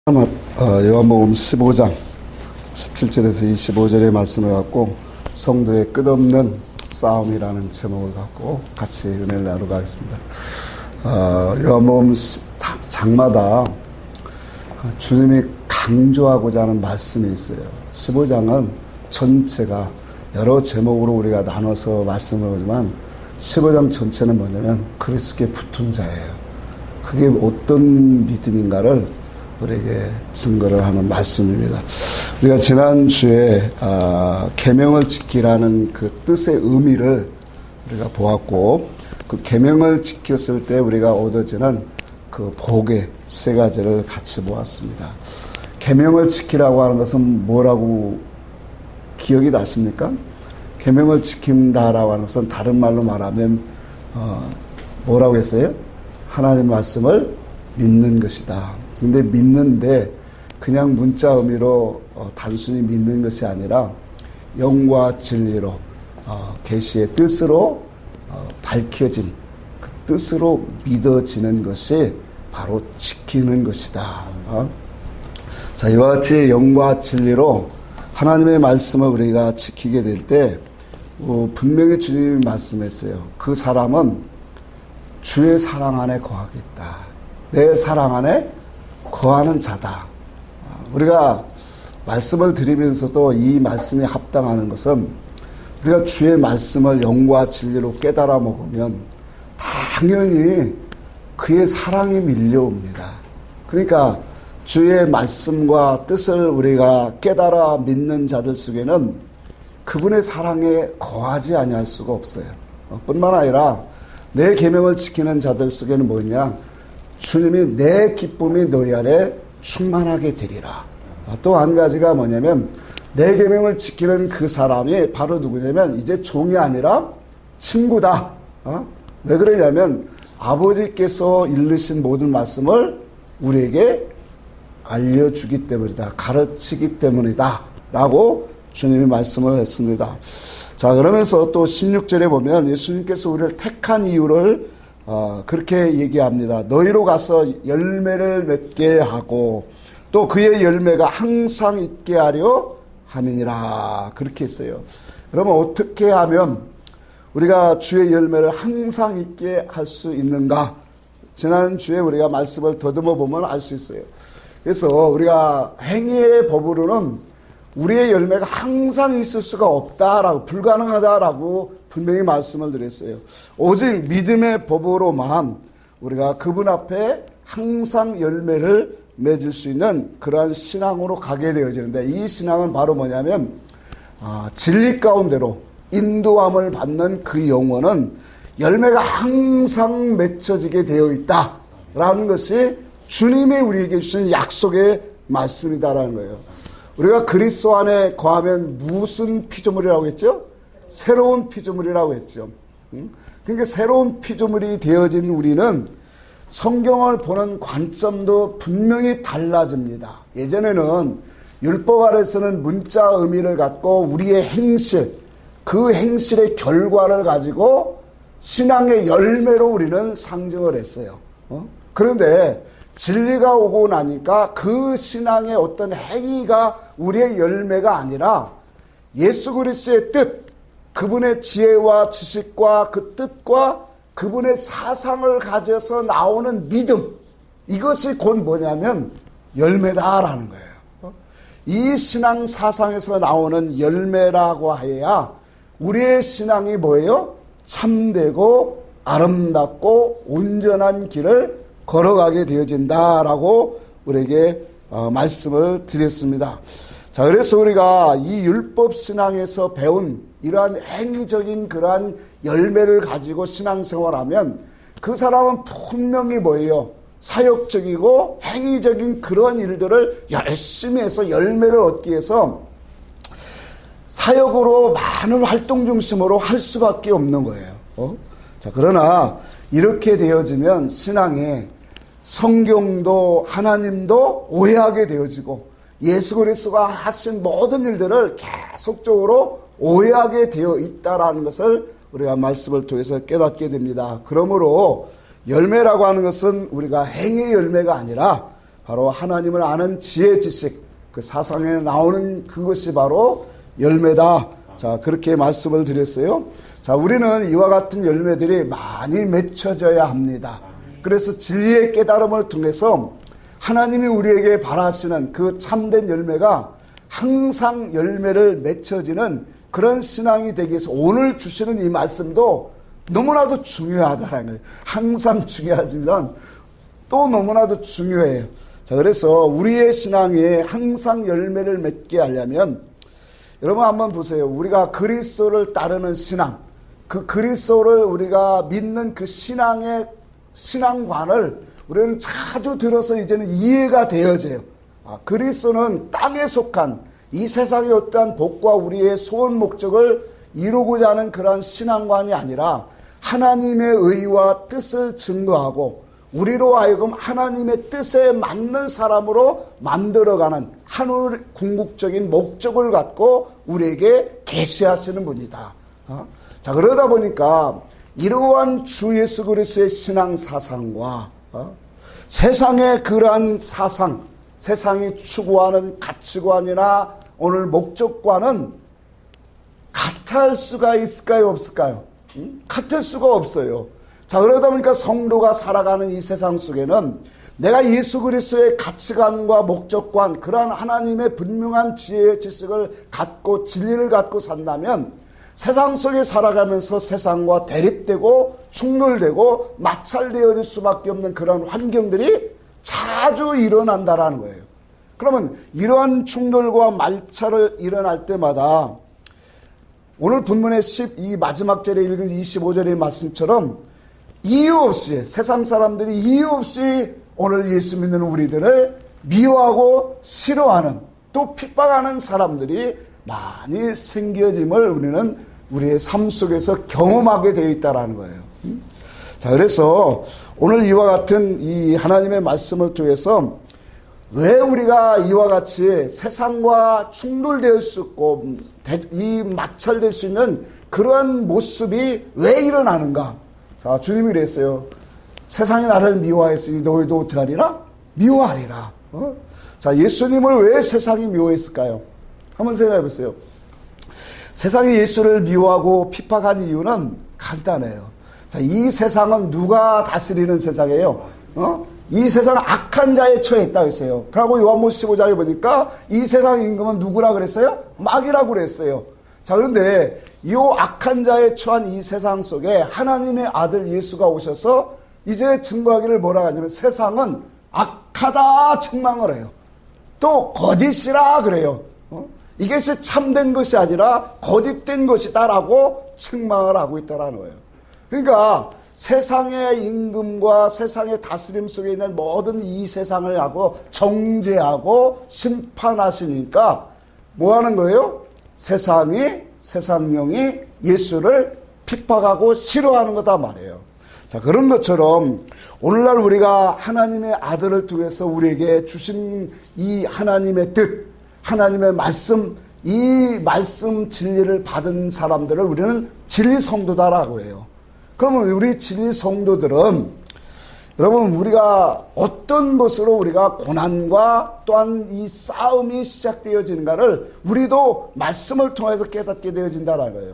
요한복음 15장 17절에서 25절의 말씀을 갖고 성도의 끝없는 싸움이라는 제목을 갖고 같이 은혜를 나누고 하겠습니다. 요한복음 장마다 주님이 강조하고자 하는 말씀이 있어요. 15장은 전체가 여러 제목으로 우리가 나눠서 말씀을 하지만 15장 전체는 뭐냐면 그리스도께 붙은 자예요. 그게 어떤 믿음인가를 우리에게 증거를 하는 말씀입니다. 우리가 지난주에 계명을 지키라는 그 뜻의 의미를 우리가 보았고, 그 계명을 지켰을 때 우리가 얻어지는 그 복의 세 가지를 같이 보았습니다. 계명을 지키라고 하는 것은 뭐라고 기억이 나십니까? 계명을 지킨다라고 하는 것은 다른 말로 말하면 뭐라고 했어요? 하나님 말씀을 믿는 것이다. 근데 믿는데 그냥 문자 의미로 단순히 믿는 것이 아니라 영과 진리로 계시의 뜻으로 밝혀진 그 뜻으로 믿어지는 것이 바로 지키는 것이다. 자, 이와 같이 영과 진리로 하나님의 말씀을 우리가 지키게 될 때 분명히 주님이 말씀했어요. 그 사람은 주의 사랑 안에 거하겠다. 내 사랑 안에 거하는 자다. 우리가 말씀을 드리면서도 이 말씀에 합당하는 것은 우리가 주의 말씀을 영과 진리로 깨달아 먹으면 당연히 그의 사랑이 밀려옵니다. 그러니까 주의 말씀과 뜻을 우리가 깨달아 믿는 자들 속에는 그분의 사랑에 거하지 아니할 수가 없어요. 뿐만 아니라 내 계명을 지키는 자들 속에는 뭐냐? 주님이 내 기쁨이 너희 안에 충만하게 되리라. 또 한 가지가 뭐냐면 내 계명을 지키는 그 사람이 바로 누구냐면 이제 종이 아니라 친구다. 왜 그러냐면 아버지께서 일르신 모든 말씀을 우리에게 알려주기 때문이다. 가르치기 때문이다. 라고 주님이 말씀을 했습니다. 자, 그러면서 또 16절에 보면 예수님께서 우리를 택한 이유를 그렇게 얘기합니다. 너희로 가서 열매를 맺게 하고 또 그의 열매가 항상 있게 하려 함이니라. 그렇게 했어요. 그러면 어떻게 하면 우리가 주의 열매를 항상 있게 할 수 있는가? 지난주에 우리가 말씀을 더듬어 보면 알 수 있어요. 그래서 우리가 행위의 법으로는 우리의 열매가 항상 있을 수가 없다라고, 불가능하다라고 분명히 말씀을 드렸어요. 오직 믿음의 법으로만 우리가 그분 앞에 항상 열매를 맺을 수 있는 그러한 신앙으로 가게 되어지는데, 이 신앙은 바로 뭐냐면 진리 가운데로 인도함을 받는 그 영혼은 열매가 항상 맺혀지게 되어 있다라는 것이 주님이 우리에게 주신 약속의 말씀이다라는 거예요. 우리가 그리스도 안에 거하면 무슨 피조물이라고 했죠? 새로운 피조물이라고 했죠. 그러니까 새로운 피조물이 되어진 우리는 성경을 보는 관점도 분명히 달라집니다. 예전에는 율법 아래서는 문자 의미를 갖고 우리의 행실, 그 행실의 결과를 가지고 신앙의 열매로 우리는 상징을 했어요. 그런데 진리가 오고 나니까 그 신앙의 어떤 행위가 우리의 열매가 아니라 예수 그리스도의 뜻, 그분의 지혜와 지식과 그 뜻과 그분의 사상을 가져서 나오는 믿음, 이것이 곧 뭐냐면 열매다라는 거예요. 이 신앙 사상에서 나오는 열매라고 해야 우리의 신앙이 뭐예요? 참되고 아름답고 온전한 길을 걸어가게 되어진다라고 우리에게 말씀을 드렸습니다. 자, 그래서 우리가 이 율법 신앙에서 배운 이러한 행위적인 그러한 열매를 가지고 신앙생활하면 그 사람은 분명히 뭐예요? 사역적이고 행위적인 그런 일들을 열심히 해서 열매를 얻기 위해서 사역으로 많은 활동 중심으로 할 수밖에 없는 거예요. 자, 그러나 이렇게 되어지면 신앙에 성경도 하나님도 오해하게 되어지고 예수 그리스도가 하신 모든 일들을 계속적으로 오해하게 되어 있다라는 것을 우리가 말씀을 통해서 깨닫게 됩니다. 그러므로 열매라고 하는 것은 우리가 행위의 열매가 아니라 바로 하나님을 아는 지혜, 지식, 그 사상에 나오는 그것이 바로 열매다. 자, 그렇게 말씀을 드렸어요. 자, 우리는 이와 같은 열매들이 많이 맺혀져야 합니다. 그래서 진리의 깨달음을 통해서 하나님이 우리에게 바라시는 그 참된 열매가 항상 열매를 맺혀지는 그런 신앙이 되기 위해서 오늘 주시는 이 말씀도 너무나도 중요하다는 거예요. 항상 중요하지만 또 너무나도 중요해요. 자, 그래서 우리의 신앙이 항상 열매를 맺게 하려면 여러분 한번 보세요. 우리가 그리스도를 따르는 신앙, 그 그리스도를 우리가 믿는 그 신앙관을 우리는 자주 들어서 이제는 이해가 되어져요. 그리스도는 땅에 속한 이 세상의 어떠한 복과 우리의 소원 목적을 이루고자 하는 그런 신앙관이 아니라 하나님의 의와 뜻을 증거하고 우리로 하여금 하나님의 뜻에 맞는 사람으로 만들어가는 하늘 궁극적인 목적을 갖고 우리에게 계시하시는 분이다. 자, 그러다 보니까 이러한 주 예수 그리스도의 신앙 사상과 세상의 그러한 사상, 세상이 추구하는 가치관이나 오늘 목적과는 같을 수가 있을까요, 없을까요? 같을 수가 없어요. 자, 그러다 보니까 성도가 살아가는 이 세상 속에는 내가 예수 그리스도의 가치관과 목적관, 그러한 하나님의 분명한 지혜의 지식을 갖고 진리를 갖고 산다면 세상 속에 살아가면서 세상과 대립되고 충돌되고 마찰되어질 수밖에 없는 그런 환경들이 자주 일어난다라는 거예요. 그러면 이러한 충돌과 마찰을 일어날 때마다 오늘 본문의 12 마지막 절에 읽은 25절의 말씀처럼 이유 없이 세상 사람들이 이유 없이 오늘 예수 믿는 우리들을 미워하고 싫어하는 또 핍박하는 사람들이 많이 생겨짐을 우리는 우리의 삶 속에서 경험하게 되어 있다는 거예요. 자, 그래서 오늘 이와 같은 이 하나님의 말씀을 통해서 왜 우리가 이와 같이 세상과 충돌될 수 있고 이 마찰될 수 있는 그러한 모습이 왜 일어나는가? 자, 주님이 그랬어요. 세상이 나를 미워했으니 너희도 어떻게 하리라? 미워하리라. 자, 예수님을 왜 세상이 미워했을까요? 한번 생각해 보세요. 세상이 예수를 미워하고 핍박한 이유는 간단해요. 자, 이 세상은 누가 다스리는 세상이에요? 이 세상은 악한 자에 처했다 했어요. 그리고 요한복음 15장에 보니까 이 세상의 임금은 누구라 그랬어요? 마귀라고 그랬어요. 자, 그런데 이 악한 자에 처한 이 세상 속에 하나님의 아들 예수가 오셔서 이제 증거하기를 뭐라 하냐면 세상은 악하다 책망을 해요. 또 거짓이라 그래요. 이것이 참된 것이 아니라 거짓된 것이다라고 책망을 하고 있다라는 거예요. 그러니까 세상의 임금과 세상의 다스림 속에 있는 모든 이 세상을 하고 정죄하고 심판하시니까 뭐 하는 거예요? 세상명이 예수를 핍박하고 싫어하는 거다 말이에요. 자, 그런 것처럼 오늘날 우리가 하나님의 아들을 통해서 우리에게 주신 이 하나님의 뜻, 하나님의 말씀, 이 말씀 진리를 받은 사람들을 우리는 진리 성도다라고 해요. 그러면 우리 진리 성도들은 여러분 우리가 어떤 것으로 우리가 고난과 또한 이 싸움이 시작되어지는가를 우리도 말씀을 통해서 깨닫게 되어진다는 거예요.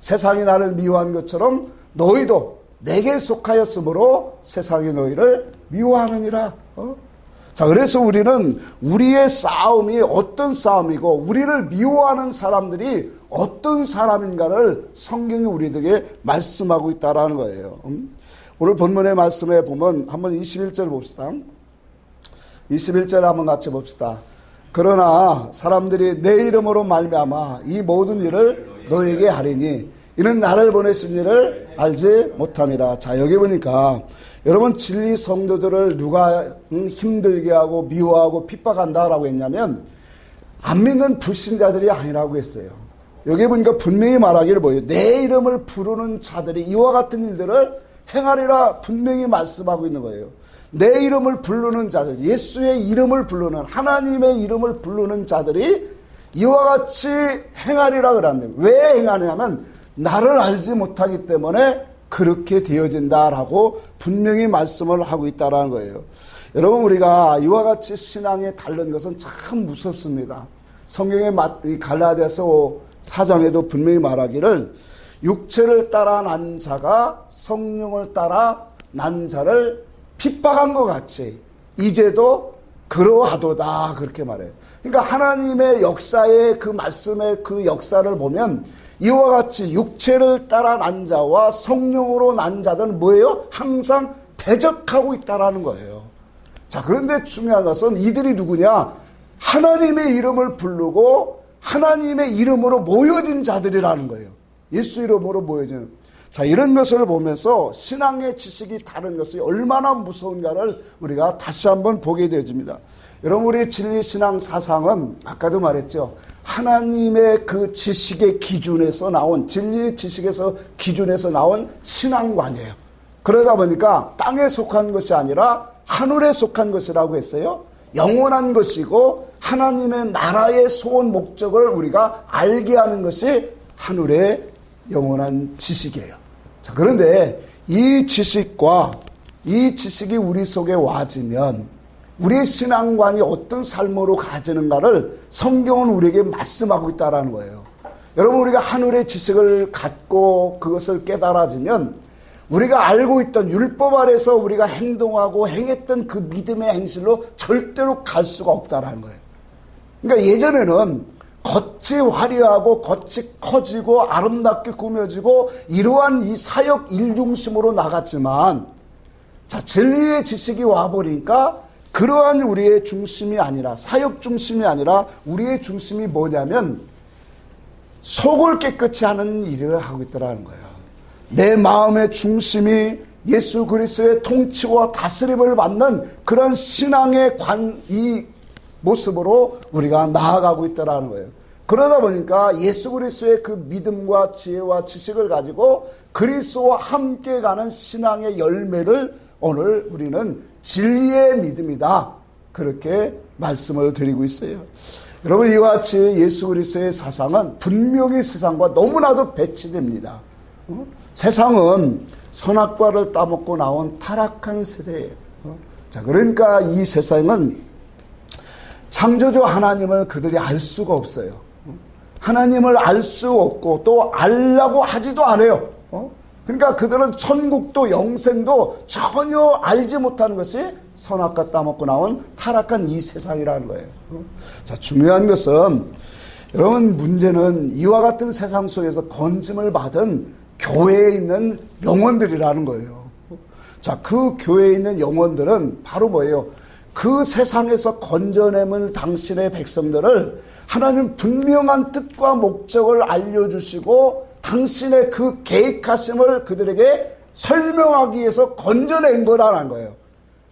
세상이 나를 미워한 것처럼 너희도 내게 속하였으므로 세상이 너희를 미워하느니라. 자, 그래서 우리는 우리의 싸움이 어떤 싸움이고 우리를 미워하는 사람들이 어떤 사람인가를 성경이 우리에게 말씀하고 있다라는 거예요. 오늘 본문의 말씀에 보면 한번 21절 봅시다. 21절 한번 같이 봅시다. 그러나 사람들이 내 이름으로 말미암아 이 모든 일을 너에게 하리니 이는 나를 보내신 일을 알지 못함이라. 자, 여기 보니까 여러분 진리 성도들을 누가 힘들게 하고 미워하고 핍박한다라고 했냐면 안 믿는 불신자들이 아니라고 했어요. 여기 보니까 분명히 말하기를 뭐예요? 내 이름을 부르는 자들이 이와 같은 일들을 행하리라 분명히 말씀하고 있는 거예요. 내 이름을 부르는 자들, 예수의 이름을 부르는 하나님의 이름을 부르는 자들이 이와 같이 행하리라 그러는데 왜 행하냐면 나를 알지 못하기 때문에 그렇게 되어진다라고 분명히 말씀을 하고 있다라는 거예요. 여러분, 우리가 이와 같이 신앙에 다른 것은 참 무섭습니다. 성경의 갈라디아서 4장에도 분명히 말하기를 육체를 따라 난 자가 성령을 따라 난 자를 핍박한 것 같이 이제도 그러하도다, 그렇게 말해요. 그러니까 하나님의 역사의 그 말씀의 그 역사를 보면 이와 같이 육체를 따라 난 자와 성령으로 난 자들은 뭐예요? 항상 대적하고 있다라는 거예요. 자, 그런데 중요한 것은 이들이 누구냐? 하나님의 이름을 부르고 하나님의 이름으로 모여진 자들이라는 거예요. 예수 이름으로 모여진. 자, 이런 것을 보면서 신앙의 지식이 다른 것이 얼마나 무서운가를 우리가 다시 한번 보게 되어집니다. 여러분, 우리 진리신앙 사상은 아까도 말했죠. 하나님의 그 지식의 기준에서 나온, 진리 지식에서 기준에서 나온 신앙관이에요. 그러다 보니까 땅에 속한 것이 아니라 하늘에 속한 것이라고 했어요. 영원한 것이고 하나님의 나라의 소원 목적을 우리가 알게 하는 것이 하늘의 영원한 지식이에요. 자, 그런데 이 지식과 이 지식이 우리 속에 와지면 우리의 신앙관이 어떤 삶으로 가지는가를 성경은 우리에게 말씀하고 있다는 거예요. 여러분, 우리가 하늘의 지식을 갖고 그것을 깨달아지면 우리가 알고 있던 율법 아래서 우리가 행동하고 행했던 그 믿음의 행실로 절대로 갈 수가 없다는 거예요. 그러니까 예전에는 겉이 화려하고 겉이 커지고 아름답게 꾸며지고 이러한 이 사역 일중심으로 나갔지만, 자, 진리의 지식이 와버리니까 그러한 우리의 중심이 아니라, 사역 중심이 아니라 우리의 중심이 뭐냐면 속을 깨끗이 하는 일을 하고 있더라는 거예요. 내 마음의 중심이 예수 그리스도의 통치와 다스림을 받는 그런 신앙의 이 모습으로 우리가 나아가고 있다는 거예요. 그러다 보니까 예수 그리스도의 그 믿음과 지혜와 지식을 가지고 그리스도와 함께 가는 신앙의 열매를 오늘 우리는 진리의 믿음이다, 그렇게 말씀을 드리고 있어요. 여러분, 이와 같이 예수 그리스도의 사상은 분명히 세상과 너무나도 배치됩니다. 세상은 선악과를 따먹고 나온 타락한 세대예요. 자, 그러니까 이 세상은 창조주 하나님을 그들이 알 수가 없어요. 하나님을 알 수 없고 또 알라고 하지도 않아요. 그러니까 그들은 천국도 영생도 전혀 알지 못하는 것이 선악과 따먹고 나온 타락한 이 세상이라는 거예요. 자, 중요한 것은 여러분, 문제는 이와 같은 세상 속에서 건짐을 받은 교회에 있는 영혼들이라는 거예요. 자, 그 교회에 있는 영혼들은 바로 뭐예요? 그 세상에서 건져내는 당신의 백성들을 하나님 분명한 뜻과 목적을 알려주시고 당신의 그 계획하심을 그들에게 설명하기 위해서 건져낸 거라는 거예요.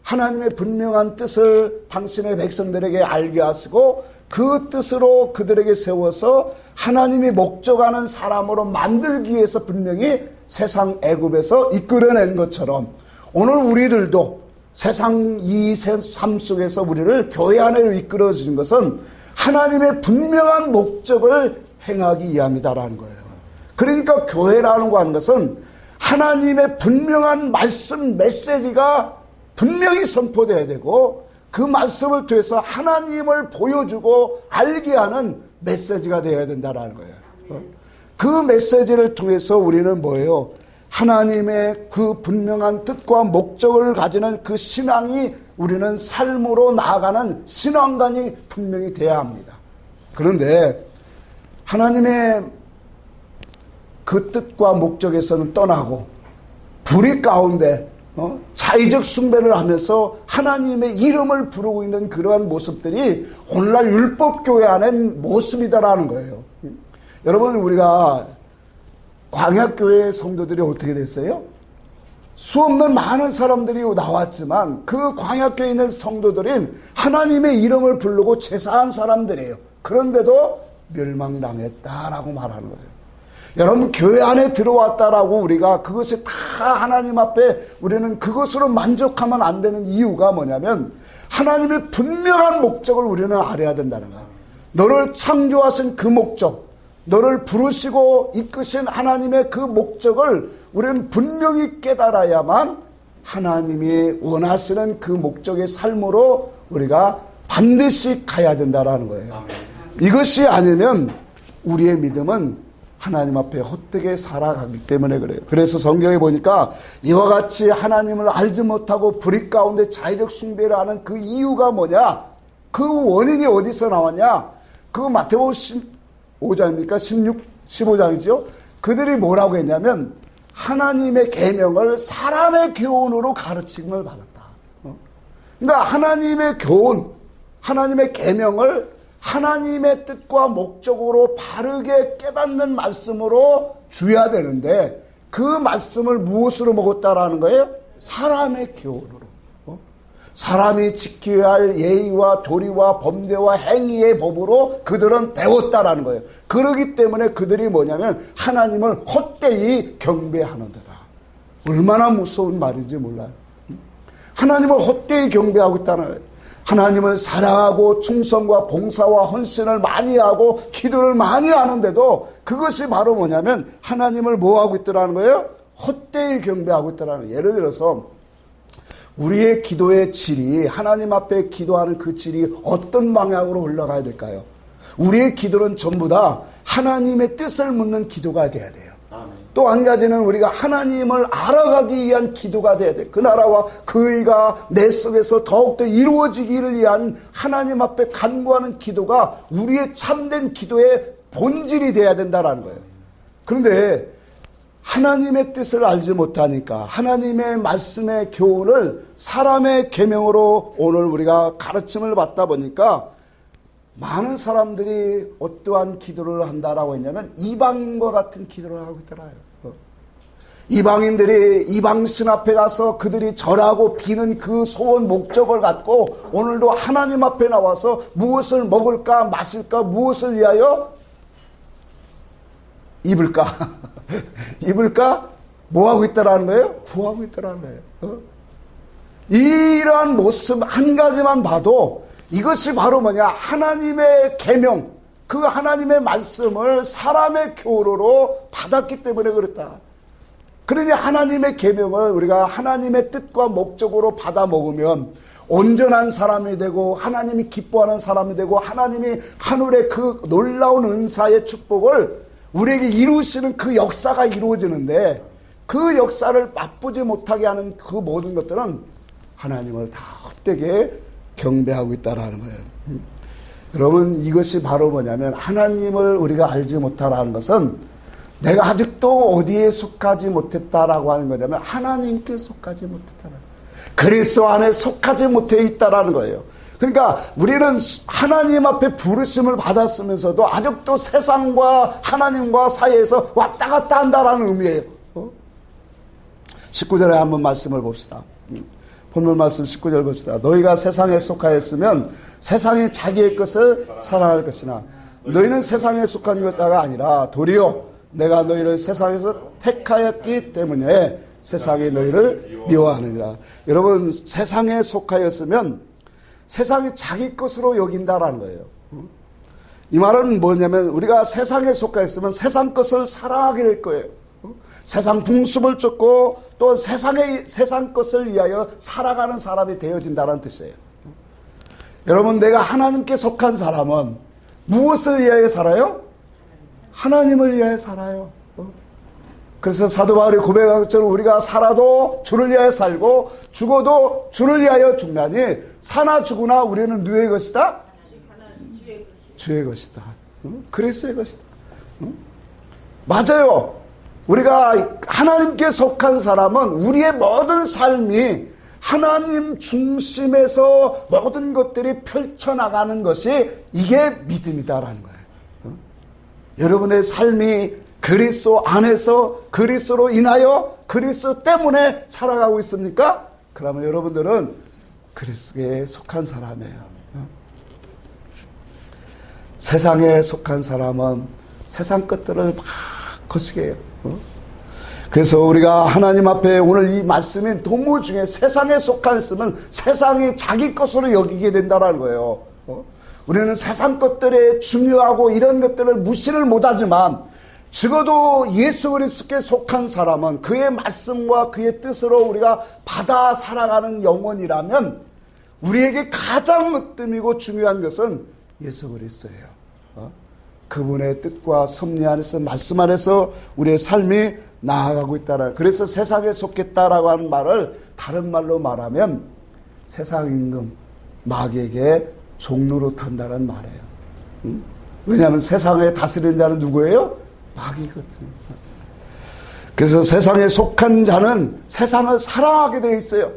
하나님의 분명한 뜻을 당신의 백성들에게 알게 하시고 그 뜻으로 그들에게 세워서 하나님이 목적하는 사람으로 만들기 위해서 분명히 세상 애굽에서 이끌어낸 것처럼 오늘 우리들도 세상 이 삶 속에서 우리를 교회 안으로 이끌어 주신 것은 하나님의 분명한 목적을 행하기 위함이다라는 거예요. 그러니까 교회라는 거 하는 것은 하나님의 분명한 말씀 메시지가 분명히 선포돼야 되고 그 말씀을 통해서 하나님을 보여주고 알게 하는 메시지가 되어야 된다는 거예요. 그 메시지를 통해서 우리는 뭐예요? 하나님의 그 분명한 뜻과 목적을 가지는 그 신앙이 우리는 삶으로 나아가는 신앙관이 분명히 돼야 합니다. 그런데 하나님의 그 뜻과 목적에서는 떠나고 불의 가운데 자의적 숭배를 하면서 하나님의 이름을 부르고 있는 그러한 모습들이 오늘날 율법교회 안에 모습이다라는 거예요. 여러분, 우리가 광야교회 성도들이 어떻게 됐어요? 수없는 많은 사람들이 나왔지만 그 광야교회에 있는 성도들은 하나님의 이름을 부르고 제사한 사람들이에요. 그런데도 멸망당했다라고 말하는 거예요. 여러분, 교회 안에 들어왔다라고 우리가 그것이 다 하나님 앞에 우리는 그것으로 만족하면 안 되는 이유가 뭐냐면 하나님의 분명한 목적을 우리는 알아야 된다는 거예요. 너를 창조하신 그 목적, 너를 부르시고 이끄신 하나님의 그 목적을 우리는 분명히 깨달아야만 하나님이 원하시는 그 목적의 삶으로 우리가 반드시 가야 된다라는 거예요. 이것이 아니면 우리의 믿음은 하나님 앞에 헛되게 살아가기 때문에 그래요. 그래서 성경에 보니까 이와 같이 하나님을 알지 못하고 불의 가운데 자의적 숭배를 하는 그 이유가 뭐냐? 그 원인이 어디서 나왔냐? 그 마태복음 15장입니까? 15장이죠? 그들이 뭐라고 했냐면 하나님의 계명을 사람의 교훈으로 가르침을 받았다. 그러니까 하나님의 교훈, 하나님의 계명을 하나님의 뜻과 목적으로 바르게 깨닫는 말씀으로 줘야 되는데 그 말씀을 무엇으로 먹었다라는 거예요? 사람의 교훈으로. 사람이 지켜야 할 예의와 도리와 범죄와 행위의 법으로 그들은 배웠다라는 거예요. 그러기 때문에 그들이 뭐냐면 하나님을 헛되이 경배하는 데다. 얼마나 무서운 말인지 몰라요. 하나님을 헛되이 경배하고 있다는 거예요. 하나님을 사랑하고 충성과 봉사와 헌신을 많이 하고 기도를 많이 하는데도 그것이 바로 뭐냐면 하나님을 뭐하고 있더라는 거예요? 헛되이 경배하고 있더라는 거예요. 예를 들어서 우리의 기도의 질이 하나님 앞에 기도하는 그 질이 어떤 방향으로 올라가야 될까요? 우리의 기도는 전부 다 하나님의 뜻을 묻는 기도가 돼야 돼요. 또 한 가지는 우리가 하나님을 알아가기 위한 기도가 돼야 돼. 그 나라와 그 의가 내 속에서 더욱더 이루어지기를 위한 하나님 앞에 간구하는 기도가 우리의 참된 기도의 본질이 돼야 된다는 거예요. 그런데 하나님의 뜻을 알지 못하니까 하나님의 말씀의 교훈을 사람의 계명으로 오늘 우리가 가르침을 받다 보니까 많은 사람들이 어떠한 기도를 한다라고 했냐면 이방인과 같은 기도를 하고 있더라고요. 이방인들이 이방신 앞에 가서 그들이 절하고 비는 그 소원 목적을 갖고 오늘도 하나님 앞에 나와서 무엇을 먹을까 마실까 무엇을 위하여 입을까 입을까 뭐하고 있다라는 거예요? 구하고 있다라는 거예요. 이러한 모습 한 가지만 봐도 이것이 바로 뭐냐? 하나님의 계명, 그 하나님의 말씀을 사람의 교로로 받았기 때문에 그렇다. 그러니 하나님의 계명을 우리가 하나님의 뜻과 목적으로 받아 먹으면 온전한 사람이 되고 하나님이 기뻐하는 사람이 되고 하나님이 하늘의 그 놀라운 은사의 축복을 우리에게 이루시는 그 역사가 이루어지는데 그 역사를 맛보지 못하게 하는 그 모든 것들은 하나님을 다 헛되게 경배하고 있다라는 거예요. 여러분 이것이 바로 뭐냐면 하나님을 우리가 알지 못하라는 것은 내가 아직도 어디에 속하지 못했다라고 하는 거냐면 하나님께 속하지 못했다라는 거예요. 그리스도 안에 속하지 못해 있다라는 거예요. 그러니까 우리는 하나님 앞에 부르심을 받았으면서도 아직도 세상과 하나님과 사이에서 왔다 갔다 한다라는 의미예요. 19절에 한번 말씀을 봅시다. 본문 말씀 19절 봅시다. 너희가 세상에 속하였으면 세상이 자기의 것을 사랑할 것이나 너희는 세상에 속한 것자가 아니라 도리어 내가 너희를 세상에서 택하였기 때문에 세상이 너희를 미워하느니라. 여러분 세상에 속하였으면 세상이 자기 것으로 여긴다라는 거예요. 이 말은 뭐냐면 우리가 세상에 속하였으면 세상 것을 사랑하게 될 거예요. 세상 풍습을 쫓고 또 세상 것을 위하여 살아가는 사람이 되어진다는 뜻이에요. 여러분 내가 하나님께 속한 사람은 무엇을 위하여 살아요? 하나님을 위하여 살아요. 그래서 사도 바울이 고백한 것처럼 우리가 살아도 주를 위하여 살고 죽어도 주를 위하여 죽나니 사나 죽으나 우리는 누구의 것이다? 주의 것이다. 그리스도의 것이다. 맞아요. 우리가 하나님께 속한 사람은 우리의 모든 삶이 하나님 중심에서 모든 것들이 펼쳐나가는 것이 이게 믿음이다라는 거예요. 여러분의 삶이 그리스도 안에서 그리스도로 인하여 그리스도 때문에 살아가고 있습니까? 그러면 여러분들은 그리스도에 속한 사람이에요. 세상에 속한 사람은 세상 것들을 막 거시게 해요. 그래서 우리가 하나님 앞에 오늘 이 말씀인 도무 중에 세상에 속하였으면 세상이 자기 것으로 여기게 된다는 거예요. 우리는 세상 것들에 중요하고 이런 것들을 무시를 못하지만 적어도 예수 그리스도께 속한 사람은 그의 말씀과 그의 뜻으로 우리가 받아 살아가는 영혼이라면 우리에게 가장 으뜸이고 중요한 것은 예수 그리스도예요. 그분의 뜻과 섭리 안에서 말씀 안에서 우리의 삶이 나아가고 있다라. 그래서 세상에 속했다라고 하는 말을 다른 말로 말하면 세상 임금 마귀에게 종로로 탄다는 말이에요. 왜냐하면 세상에 다스리는 자는 누구예요? 마귀거든요. 그래서 세상에 속한 자는 세상을 사랑하게 되어 있어요.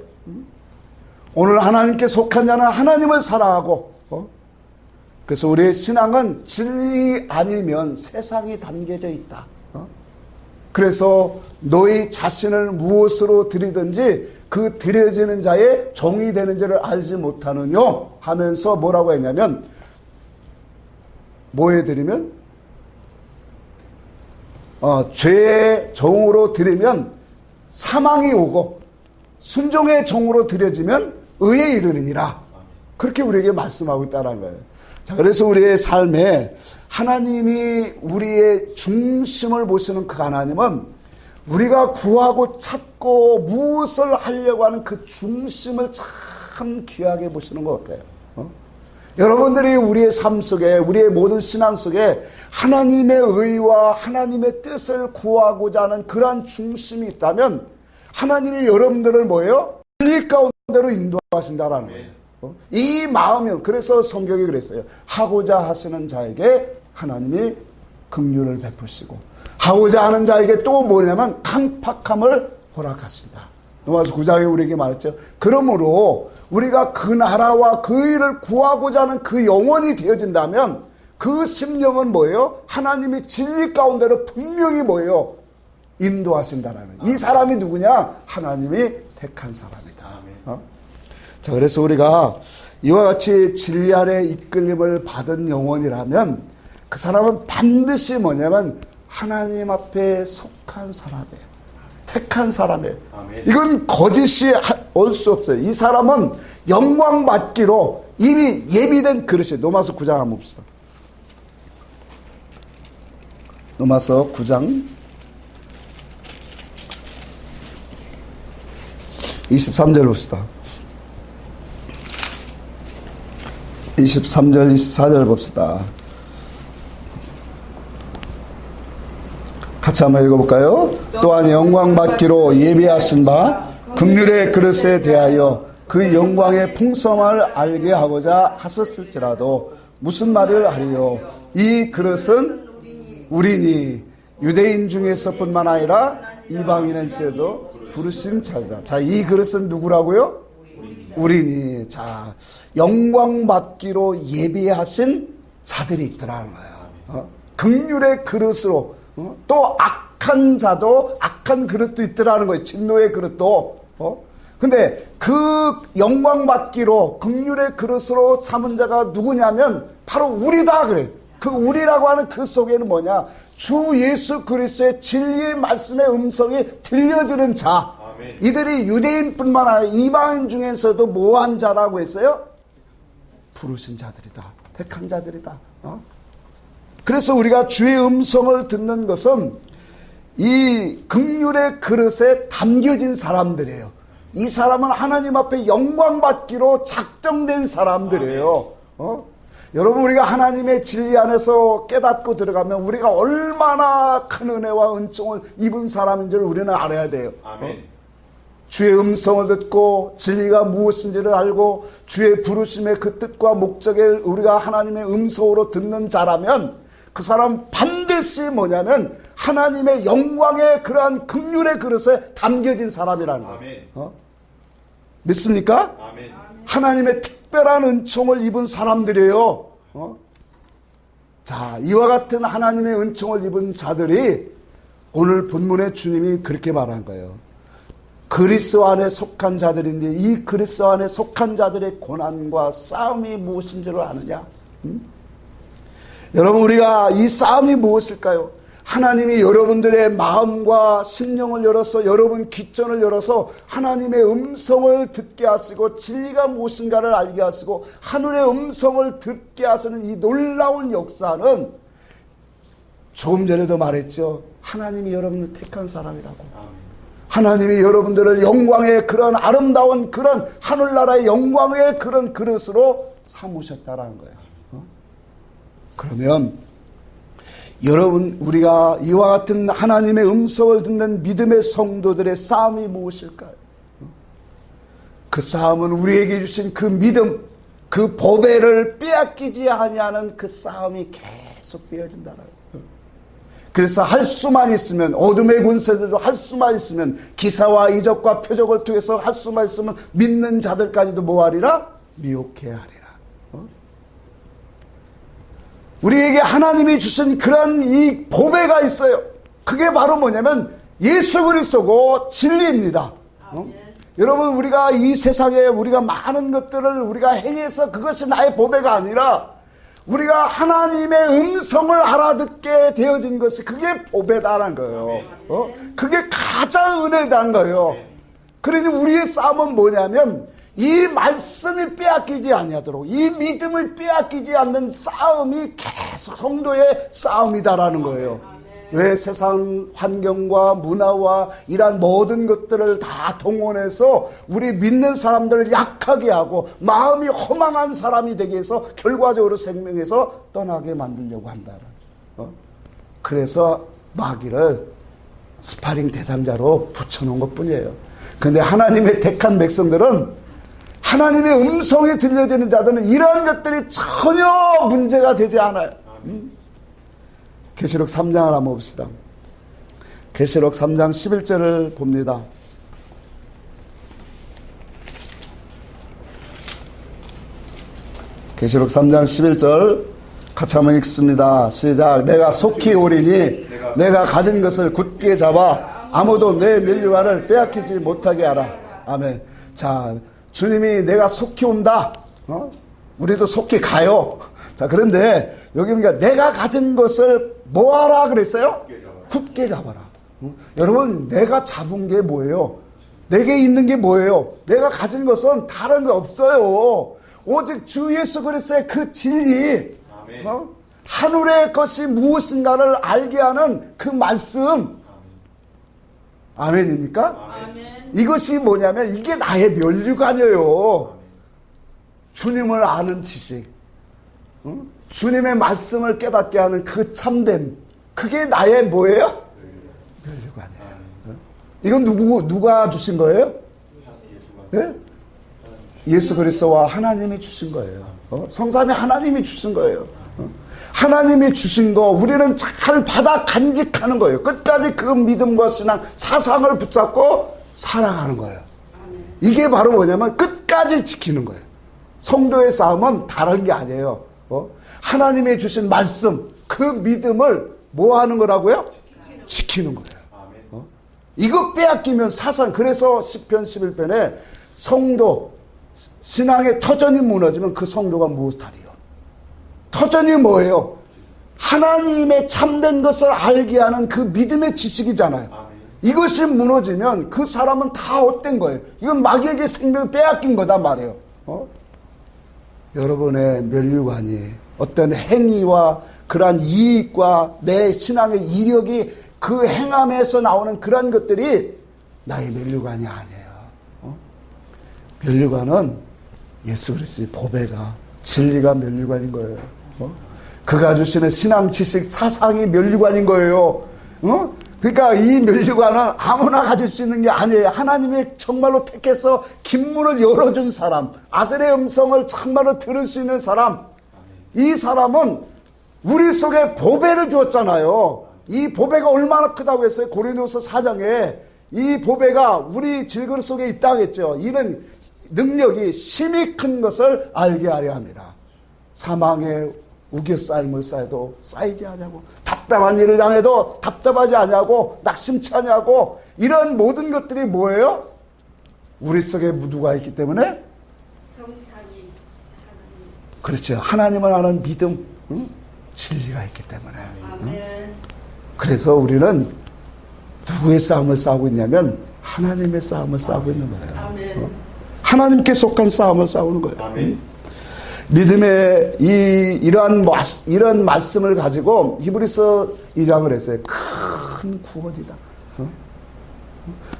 오늘 하나님께 속한 자는 하나님을 사랑하고, 그래서 우리의 신앙은 진리 아니면 세상이 담겨져 있다. 그래서 너희 자신을 무엇으로 드리든지 그 드려지는 자의 종이 되는 줄을 알지 못하느냐 하면서 뭐라고 했냐면, 뭐에 드리면? 죄의 종으로 드리면 사망이 오고 순종의 종으로 드려지면 의에 이르느니라. 그렇게 우리에게 말씀하고 있다는 거예요. 자, 그래서 우리의 삶에 하나님이 우리의 중심을 보시는 그 하나님은 우리가 구하고 찾고 무엇을 하려고 하는 그 중심을 참 귀하게 보시는 것 같아요. 여러분들이 우리의 삶 속에, 우리의 모든 신앙 속에 하나님의 의와 하나님의 뜻을 구하고자 하는 그러한 중심이 있다면 하나님이 여러분들을 뭐예요? 진리 가운데로 인도하신다라는 거예요. 이 마음이, 그래서 성경이 그랬어요. 하고자 하시는 자에게 하나님이 긍휼을 베푸시고 하고자 하는 자에게 또 뭐냐면 강팍함을 허락하신다. 로마서 9장에 우리에게 말했죠. 그러므로 우리가 그 나라와 그 일을 구하고자 하는 그 영혼이 되어진다면 그 심령은 뭐예요? 하나님이 진리 가운데로 분명히 뭐예요? 인도하신다라는. 이 사람이 누구냐? 하나님이 택한 사람이다. 자, 그래서 우리가 이와 같이 진리 안에 이끌림을 받은 영혼이라면 그 사람은 반드시 뭐냐면 하나님 앞에 속한 사람이에요. 택한 사람이에요. 이건 거짓이 올 수 없어요. 이 사람은 영광 받기로 이미 예비된 그릇이에요. 로마서 9장 한번 봅시다. 로마서 9장 23절 봅시다. 23절 24절 봅시다. 같이 한번 읽어볼까요? 또한 영광 받기로 예비하신 바 긍휼의 그릇에 대하여 그 영광의 풍성을 알게 하고자 하셨을지라도 무슨 말을 하리요? 이 그릇은 우리니 유대인 중에서뿐만 아니라 이방인에서도 부르신 자리라. 자, 이 그릇은 누구라고요? 우리니. 자, 영광 받기로 예비하신 자들이 있더라는 거예요. 긍휼의 그릇으로. 또 악한 자도 악한 그릇도 있더라는 거예요. 진노의 그릇도. 근데 그 영광 받기로 긍휼의 그릇으로 삼은 자가 누구냐면 바로 우리다 그래. 그 우리라고 하는 그 속에는 뭐냐? 주 예수 그리스도의 진리의 말씀의 음성이 들려주는 자. 아멘. 이들이 유대인뿐만 아니라 이방인 중에서도 뭐한 자라고 했어요? 부르신 자들이다. 택한 자들이다. 그래서 우리가 주의 음성을 듣는 것은 이 긍휼의 그릇에 담겨진 사람들이에요. 이 사람은 하나님 앞에 영광 받기로 작정된 사람들이에요. 여러분, 우리가 하나님의 진리 안에서 깨닫고 들어가면 우리가 얼마나 큰 은혜와 은총을 입은 사람인지를 우리는 알아야 돼요. 아멘. 주의 음성을 듣고 진리가 무엇인지를 알고 주의 부르심의 그 뜻과 목적을 우리가 하나님의 음성으로 듣는 자라면 그 사람 반드시 뭐냐면 하나님의 영광의 그러한 긍휼의 그릇에 담겨진 사람이라는 거예요. 믿습니까? 아멘. 하나님의 특별한 은총을 입은 사람들이에요. 자, 이와 같은 하나님의 은총을 입은 자들이 오늘 본문의 주님이 그렇게 말한 거예요. 그리스도 안에 속한 자들인데 이 그리스도 안에 속한 자들의 고난과 싸움이 무엇인지를 아느냐? 여러분, 우리가 이 싸움이 무엇일까요? 하나님이 여러분들의 마음과 심령을 열어서 여러분 귓전을 열어서 하나님의 음성을 듣게 하시고 진리가 무엇인가를 알게 하시고 하늘의 음성을 듣게 하시는 이 놀라운 역사는 조금 전에도 말했죠. 하나님이 여러분을 택한 사람이라고. 하나님이 여러분들을 영광의 그런 아름다운 그런 하늘나라의 영광의 그런 그릇으로 삼으셨다라는 거예요. 그러면 여러분, 우리가 이와 같은 하나님의 음성을 듣는 믿음의 성도들의 싸움이 무엇일까요? 그 싸움은 우리에게 주신 그 믿음, 그 보배를 빼앗기지 아니하는 그 싸움이 계속 되어진다는 거예요. 그래서 할 수만 있으면, 어둠의 군세들도 할 수만 있으면, 기사와 이적과 표적을 통해서 할 수만 있으면 믿는 자들까지도 뭐하리라? 미혹해 하리라. 우리에게 하나님이 주신 그런 이 보배가 있어요. 그게 바로 뭐냐면 예수 그리스도고 진리입니다. 여러분, 우리가 이 세상에 우리가 많은 것들을 우리가 행해서 그것이 나의 보배가 아니라 우리가 하나님의 음성을 알아듣게 되어진 것이 그게 보배다라는 거예요. 그게 가장 은혜다는 거예요. 그러니 우리의 싸움은 뭐냐면 이 말씀이 빼앗기지 아니하도록, 이 믿음을 빼앗기지 않는 싸움이 계속 성도의 싸움이다라는 거예요. 왜? 세상 환경과 문화와 이러한 모든 것들을 다 동원해서 우리 믿는 사람들을 약하게 하고 마음이 허망한 사람이 되게 해서 결과적으로 생명에서 떠나게 만들려고 한다는. 그래서 마귀를 스파링 대상자로 붙여놓은 것 뿐이에요. 그런데 하나님의 택한 백성들은, 하나님의 음성이 들려지는 자들은 이러한 것들이 전혀 문제가 되지 않아요. 계시록 3장 하나 봅시다. 계시록 3장 11절을 봅니다. 계시록 3장 11절 같이 한번 읽습니다. 시작. 내가 속히 오리니 내가 가진 것을 굳게 잡아 아무도 내 면류관을 빼앗기지 못하게 하라. 아멘. 자, 주님이 내가 속히 온다. 우리도 속히 가요. 자, 그런데 여기 보니까 내가 가진 것을 뭐하라 그랬어요? 굳게 잡아라. 여러분, 내가 잡은 게 뭐예요? 내게 있는 게 뭐예요? 내가 가진 것은 다른 게 없어요. 오직 주 예수 그리스도의 그 진리, 하늘의 것이 무엇인가를 알게 하는 그 말씀. 아멘입니까? 아멘. 이것이 뭐냐면 이게 나의 면류관이에요. 주님을 아는 지식, 주님의 말씀을 깨닫게 하는 그 참됨, 그게 나의 뭐예요? 면류관이에요. 이건 누가 주신 거예요? 네? 예수 그리스도와 하나님이 주신 거예요. 성삼위 하나님이 주신 거예요. 하나님이 주신 거 우리는 잘 받아 간직하는 거예요. 끝까지 그 믿음과 신앙, 사상을 붙잡고 살아가는 거예요. 이게 바로 뭐냐면 끝까지 지키는 거예요. 성도의 싸움은 다른 게 아니에요. 하나님이 주신 말씀, 그 믿음을 뭐 하는 거라고요? 지키는 거예요. 이거 빼앗기면 사상, 그래서 시편 11편에 성도, 신앙의 터전이 무너지면 그 성도가 무엇하리요? 터전이 뭐예요? 하나님의 참된 것을 알게 하는 그 믿음의 지식이잖아요. 이것이 무너지면 그 사람은 다 헛된 거예요. 이건 마귀에게 생명을 빼앗긴 거단 말이에요. 여러분의 면류관이 어떤 행위와 그러한 이익과 내 신앙의 이력이 그 행함에서 나오는 그런 것들이 나의 면류관이 아니에요. 면류관은 예수 그리스도의 보배가, 진리가 면류관인 거예요. 그가 주시는 신앙 지식 사상이 면류관인 거예요. 그러니까 이 면류관은 아무나 가질 수 있는 게 아니에요. 하나님이 정말로 택해서 긴문을 열어준 사람, 아들의 음성을 정말로 들을 수 있는 사람, 이 사람은 우리 속에 보배를 주었잖아요. 이 보배가 얼마나 크다고 했어요? 고린도서 4장에 이 보배가 우리 질그릇 속에 있다고 했죠. 이는 능력이 심히 큰 것을 알게 하려 합니다. 사망의 우겨쌓임을 쌓여도 쌓이지 않냐고, 답답한 일을 당해도 답답하지 않냐고, 낙심치 않냐고, 이런 모든 것들이 뭐예요? 우리 속에 누가 있기 때문에? 성상이 하나님. 그렇죠. 하나님을 아는 믿음, 진리가 있기 때문에. 아멘. 그래서 우리는 누구의 싸움을 싸우고 있냐면 하나님의 싸움을 싸우고 있는 거예요. 아멘. 하나님께 속한 싸움을 싸우는 거예요. 아멘. 믿음의 이러한 말씀을 가지고 히브리서 2장을 했어요. 큰 구원이다.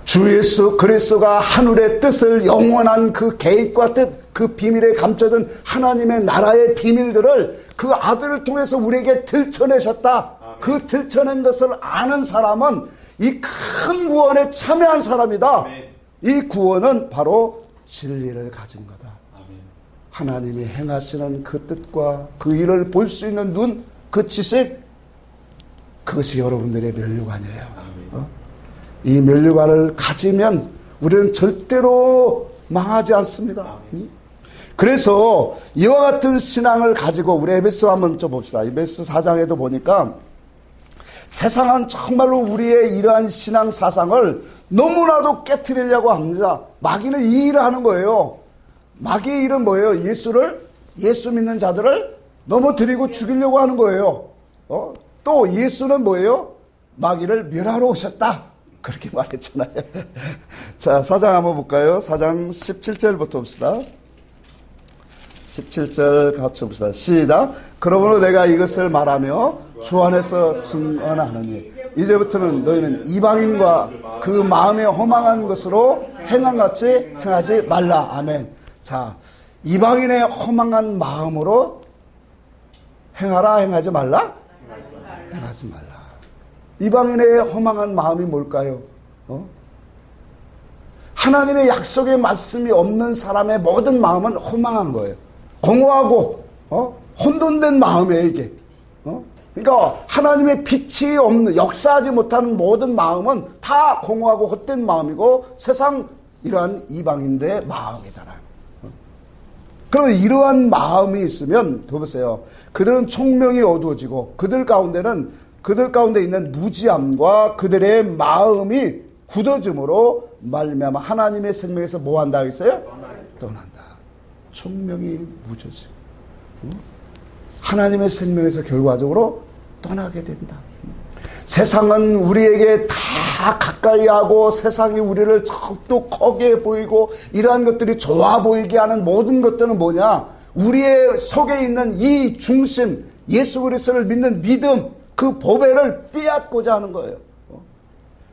주 예수 그리스도가 하늘의 뜻을, 영원한 그 계획과 뜻, 그 비밀에 감춰진 하나님의 나라의 비밀들을 그 아들을 통해서 우리에게 들춰내셨다. 그 들춰낸 것을 아는 사람은 이 큰 구원에 참여한 사람이다. 이 구원은 바로 진리를 가진 거다. 하나님이 행하시는 그 뜻과 그 일을 볼 수 있는 눈, 그 지식, 그것이 여러분들의 면류관이에요. 이 면류관을 가지면 우리는 절대로 망하지 않습니다. 그래서 이와 같은 신앙을 가지고 우리 에베소 한번 좀 봅시다. 에베소 4장에도 보니까 세상은 정말로 우리의 이러한 신앙 사상을 너무나도 깨트리려고 합니다. 마귀는 이 일을 하는 거예요. 마귀의 일은 뭐예요? 예수 믿는 자들을 넘어뜨리고 죽이려고 하는 거예요. 또 예수는 뭐예요? 마귀를 멸하러 오셨다. 그렇게 말했잖아요. 자, 4장 한번 볼까요? 4장 17절부터 봅시다. 17절 같이 봅시다. 시작. 그러므로 내가 이것을 말하며 주 안에서 증언하노니 이제부터는 너희는 이방인과 그 마음에 허망한 것으로 행함같이 행하지 말라. 아멘. 자, 이방인의 허망한 마음으로 행하라, 행하지 말라? 행하지 말라. 이방인의 허망한 마음이 뭘까요? 하나님의 약속의 말씀이 없는 사람의 모든 마음은 허망한 거예요. 공허하고 혼돈된 마음이에요, 이게. 그러니까 하나님의 빛이 없는, 역사하지 못하는 모든 마음은 다 공허하고 헛된 마음이고 세상 이러한 이방인들의 마음이다. 그러면 이러한 마음이 있으면 보세요. 그들은 총명이 어두워지고 그들 가운데 있는 무지함과 그들의 마음이 굳어짐으로 말미암아 하나님의 생명에서 뭐 한다 했어요? 떠난다. 총명이 무져지고 하나님의 생명에서 결과적으로 떠나게 된다. 세상은 우리에게 다 가까이 하고 세상이 우리를 더욱더 크게 보이고 이러한 것들이 좋아 보이게 하는 모든 것들은 뭐냐? 우리의 속에 있는 이 중심, 예수 그리스도를 믿는 믿음, 그 보배를 빼앗고자 하는 거예요.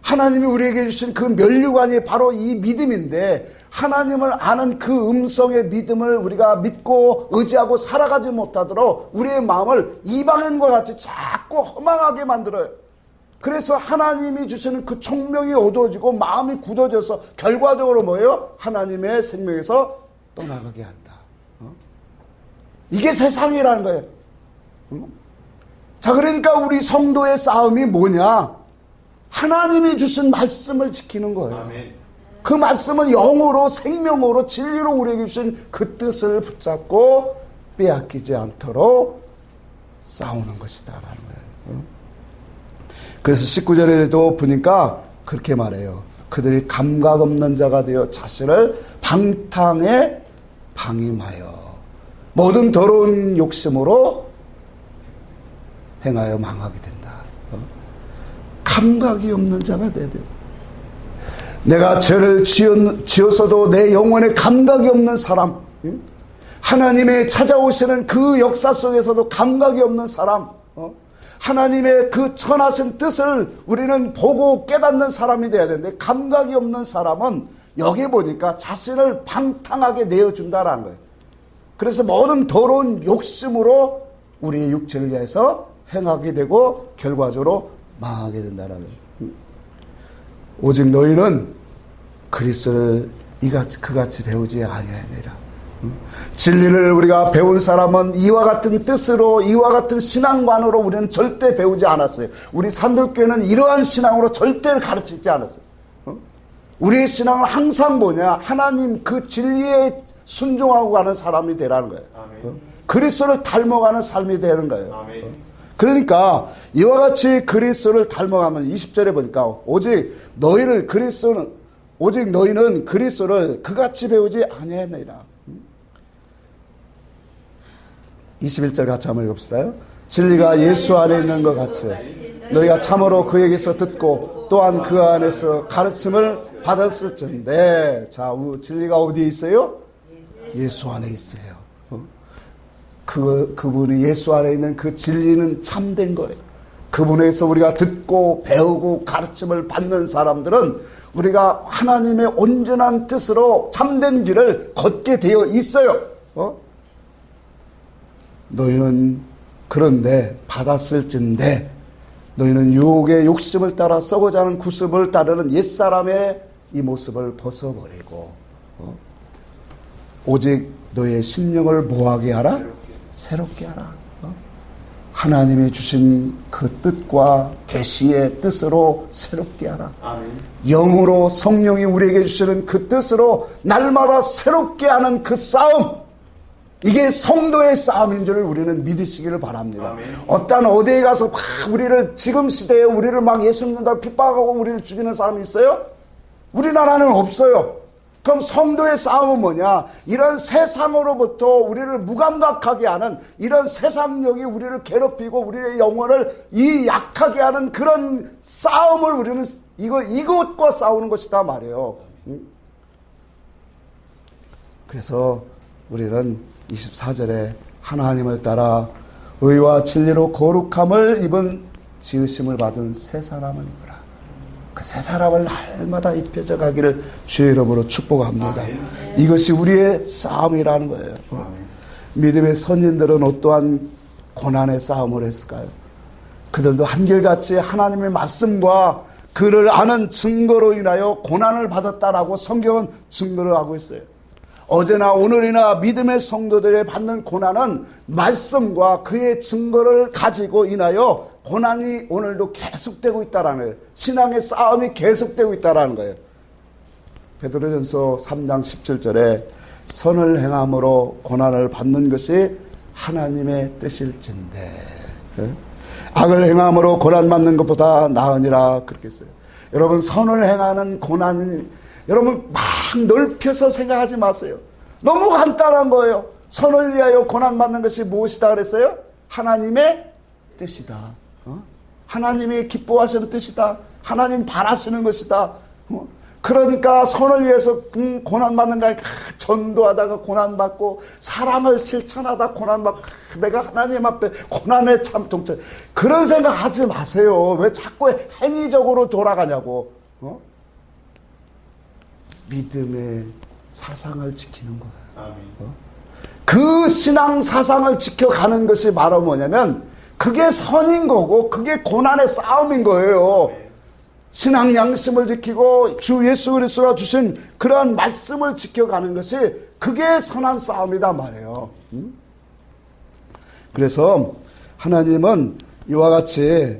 하나님이 우리에게 주신 그 면류관이 바로 이 믿음인데 하나님을 아는 그 음성의 믿음을 우리가 믿고 의지하고 살아가지 못하도록 우리의 마음을 이방인과 같이 자꾸 허망하게 만들어요. 그래서 하나님이 주시는 그 총명이 어두워지고 마음이 굳어져서 결과적으로 뭐예요? 하나님의 생명에서 떠나가게 한다. 이게 세상이라는 거예요. 자, 그러니까 우리 성도의 싸움이 뭐냐? 하나님이 주신 말씀을 지키는 거예요. 아멘. 그 말씀은 영으로 생명으로 진리로 우리에게 주신 그 뜻을 붙잡고 빼앗기지 않도록 싸우는 것이다라는 거예요. 그래서 19절에도 보니까 그렇게 말해요. 그들이 감각 없는 자가 되어 자신을 방탕에 방임하여 모든 더러운 욕심으로 행하여 망하게 된다. 감각이 없는 자가 돼야 돼요. 내가 죄를 지어서도 내 영혼에 감각이 없는 사람, 하나님의 찾아오시는 그 역사 속에서도 감각이 없는 사람, 하나님의 그 천하신 뜻을 우리는 보고 깨닫는 사람이 돼야 되는데 감각이 없는 사람은 여기 보니까 자신을 방탕하게 내어준다라는 거예요. 그래서 모든 더러운 욕심으로 우리의 육체를 위해서 행하게 되고 결과적으로 망하게 된다는 거예요. 오직 너희는 그리스도를 그같이 배우지 아니하니라. 진리를 우리가 배운 사람은 이와 같은 뜻으로 이와 같은 신앙관으로 우리는 절대 배우지 않았어요. 우리 산돌교회는 이러한 신앙으로 절대 가르치지 않았어요. 우리의 신앙은 항상 뭐냐? 하나님 그 진리에 순종하고 가는 사람이 되라는 거예요. 그리스도를 닮아가는 삶이 되는 거예요. 그러니까 이와 같이 그리스도를 닮아가면 20절에 보니까 오직 너희는 그리스도를 그같이 배우지 아니하였느니라. 21절 같이 한번 읽읍시다. 진리가 예수 안에 있는 것 같이 너희가 참으로 그에게서 듣고 또한 그 안에서 가르침을 받았을진데. 자, 진리가 어디에 있어요? 예수 안에 있어요. 그분이 예수 안에 있는 그 진리는 참된 거예요. 그분에서 우리가 듣고 배우고 가르침을 받는 사람들은 우리가 하나님의 온전한 뜻으로 참된 길을 걷게 되어 있어요. 너희는 그런데 받았을진데 너희는 유혹의 욕심을 따라 썩어져 하는 구습을 따르는 옛사람의 이 모습을 벗어버리고 오직 너희의 심령을 뭐하게 하라? 새롭게 하라. 하나님이 주신 그 뜻과 계시의 뜻으로 새롭게 하라. 아멘. 영으로 성령이 우리에게 주시는 그 뜻으로 날마다 새롭게 하는 그 싸움, 이게 성도의 싸움인 줄 우리는 믿으시기를 바랍니다. 아멘. 어디에 가서 막 우리를 지금 시대에 우리를 막 예수 믿는다고 핍박하고 우리를 죽이는 사람이 있어요? 우리나라는 없어요. 그럼 성도의 싸움은 뭐냐? 이런 세상으로부터 우리를 무감각하게 하는 이런 세상력이 우리를 괴롭히고 우리의 영혼을 약하게 하는 그런 싸움을 우리는 이것과 싸우는 것이다 말이에요. 그래서 우리는 24절에 하나님을 따라 의와 진리로 거룩함을 입은 지으심을 받은 새 사람을 입으라. 그 새 사람을 날마다 입혀져 가기를 주의 이름으로 축복합니다. 아멘. 이것이 우리의 싸움이라는 거예요. 아멘. 믿음의 선진들은 어떠한 고난의 싸움을 했을까요? 그들도 한결같이 하나님의 말씀과 그를 아는 증거로 인하여 고난을 받았다라고 성경은 증거를 하고 있어요. 어제나 오늘이나 믿음의 성도들이 받는 고난은 말씀과 그의 증거를 가지고 인하여 고난이 오늘도 계속되고 있다라는 거예요. 신앙의 싸움이 계속되고 있다라는 거예요. 베드로전서 3장 17절에 선을 행함으로 고난을 받는 것이 하나님의 뜻일진데 악을 행함으로 고난 받는 것보다 나으니라 그렇게 했어요. 여러분, 선을 행하는 고난은 여러분 막 넓혀서 생각하지 마세요. 너무 간단한 거예요. 선을 위하여 고난 받는 것이 무엇이다 그랬어요? 하나님의 뜻이다. 하나님이 기뻐하시는 뜻이다. 하나님 바라시는 것이다. 그러니까 선을 위해서 고난 받는 거야. 전도하다가 고난 받고 사랑을 실천하다 고난 받고 내가 하나님 앞에 고난에 참 동체. 그런 생각 하지 마세요. 왜 자꾸 행위적으로 돌아가냐고. 믿음의 사상을 지키는 거야. 그 신앙 사상을 지켜가는 것이 바로 뭐냐면 그게 선인 거고 그게 고난의 싸움인 거예요. 신앙 양심을 지키고 주 예수 그리스도가 주신 그러한 말씀을 지켜가는 것이 그게 선한 싸움이다 말이에요. 그래서 하나님은 이와 같이